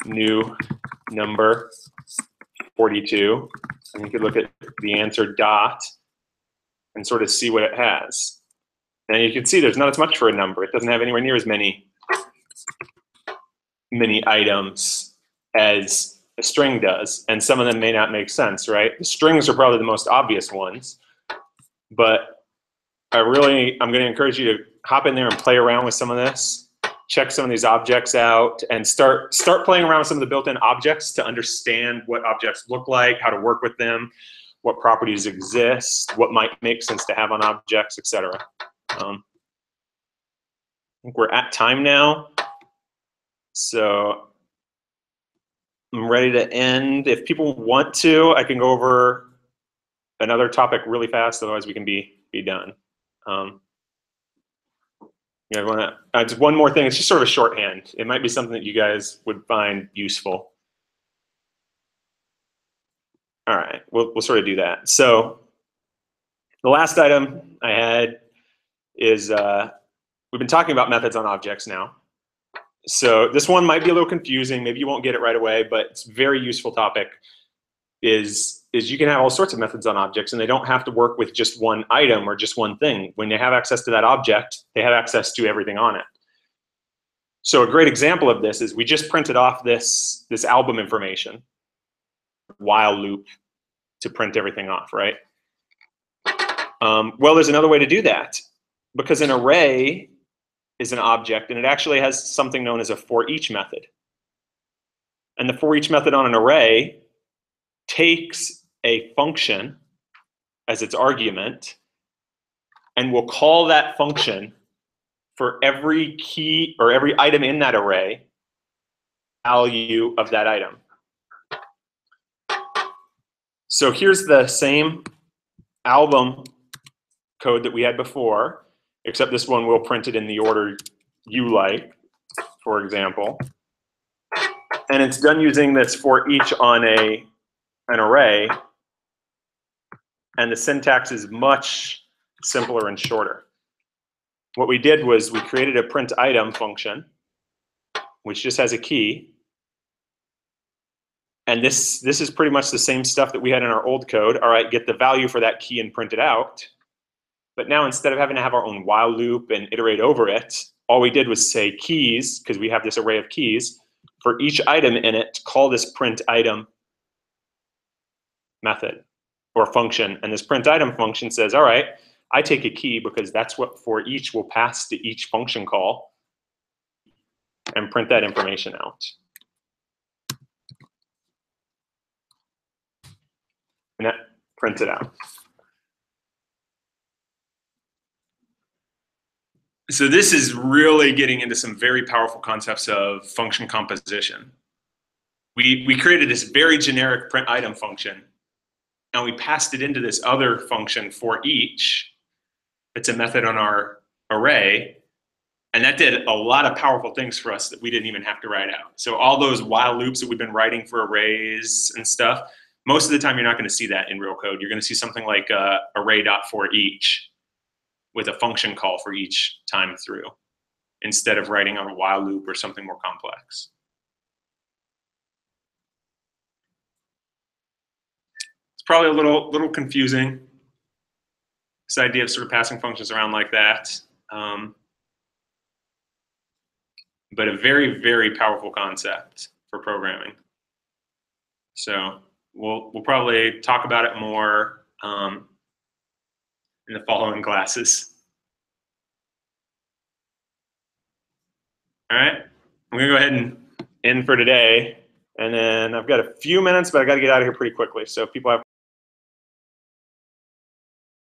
new number 42. And you could look at the answer dot and sort of see what it has. And you can see there's not as much for a number. It doesn't have anywhere near as many items as a string does. And some of them may not make sense, right? The strings are probably the most obvious ones. But I'm going to encourage you to hop in there and play around with some of this. Check some of these objects out and start playing around with some of the built-in objects to understand what objects look like, how to work with them, what properties exist, what might make sense to have on objects, etc. I think we're at time now, so I'm ready to end. If people want to, I can go over another topic really fast, otherwise we can be done. Just one more thing, it's just sort of a shorthand. It might be something that you guys would find useful. All right, we'll sort of do that. So the last item I had is we've been talking about methods on objects now. So this one might be a little confusing. Maybe you won't get it right away, but it's a very useful topic. Is you can have all sorts of methods on objects, and they don't have to work with just one item or just one thing. When they have access to that object, they have access to everything on it. So a great example of this is we just printed off this album information, while loop, to print everything off, right? Well, there's another way to do that, because an array is an object, and it actually has something known as a for each method. And the for each method on an array takes a function as its argument, and will call that function for every key or every item in that array, value of that item. So here's the same album code that we had before, except this one will print it in the order you like, for example. And it's done using this for each on an array. And the syntax is much simpler and shorter. What we did was we created a print item function, which just has a key. And this is pretty much the same stuff that we had in our old code. All right, get the value for that key and print it out. But now instead of having to have our own while loop and iterate over it, all we did was say keys, because we have this array of keys, for each item in it, call this print item method or function. And this print item function says, all right, I take a key because that's what for each will pass to each function call and print that information out. And that prints it out. So this is really getting into some very powerful concepts of function composition. We created this very generic print item function, and we passed it into this other function for each. It's a method on our array, And that did a lot of powerful things for us that we didn't even have to write out. So all those while loops that we've been writing for arrays and stuff, most of the time you're not going to see that in real code. You're going to see something like array.forEach with a function call for each time through, instead of writing on a while loop or something more complex. It's probably a little confusing, this idea of sort of passing functions around like that. But a very, very powerful concept for programming. So we'll probably talk about it more in the following classes. All right, I'm gonna go ahead and end for today. And then I've got a few minutes, but I got to get out of here pretty quickly. So if people have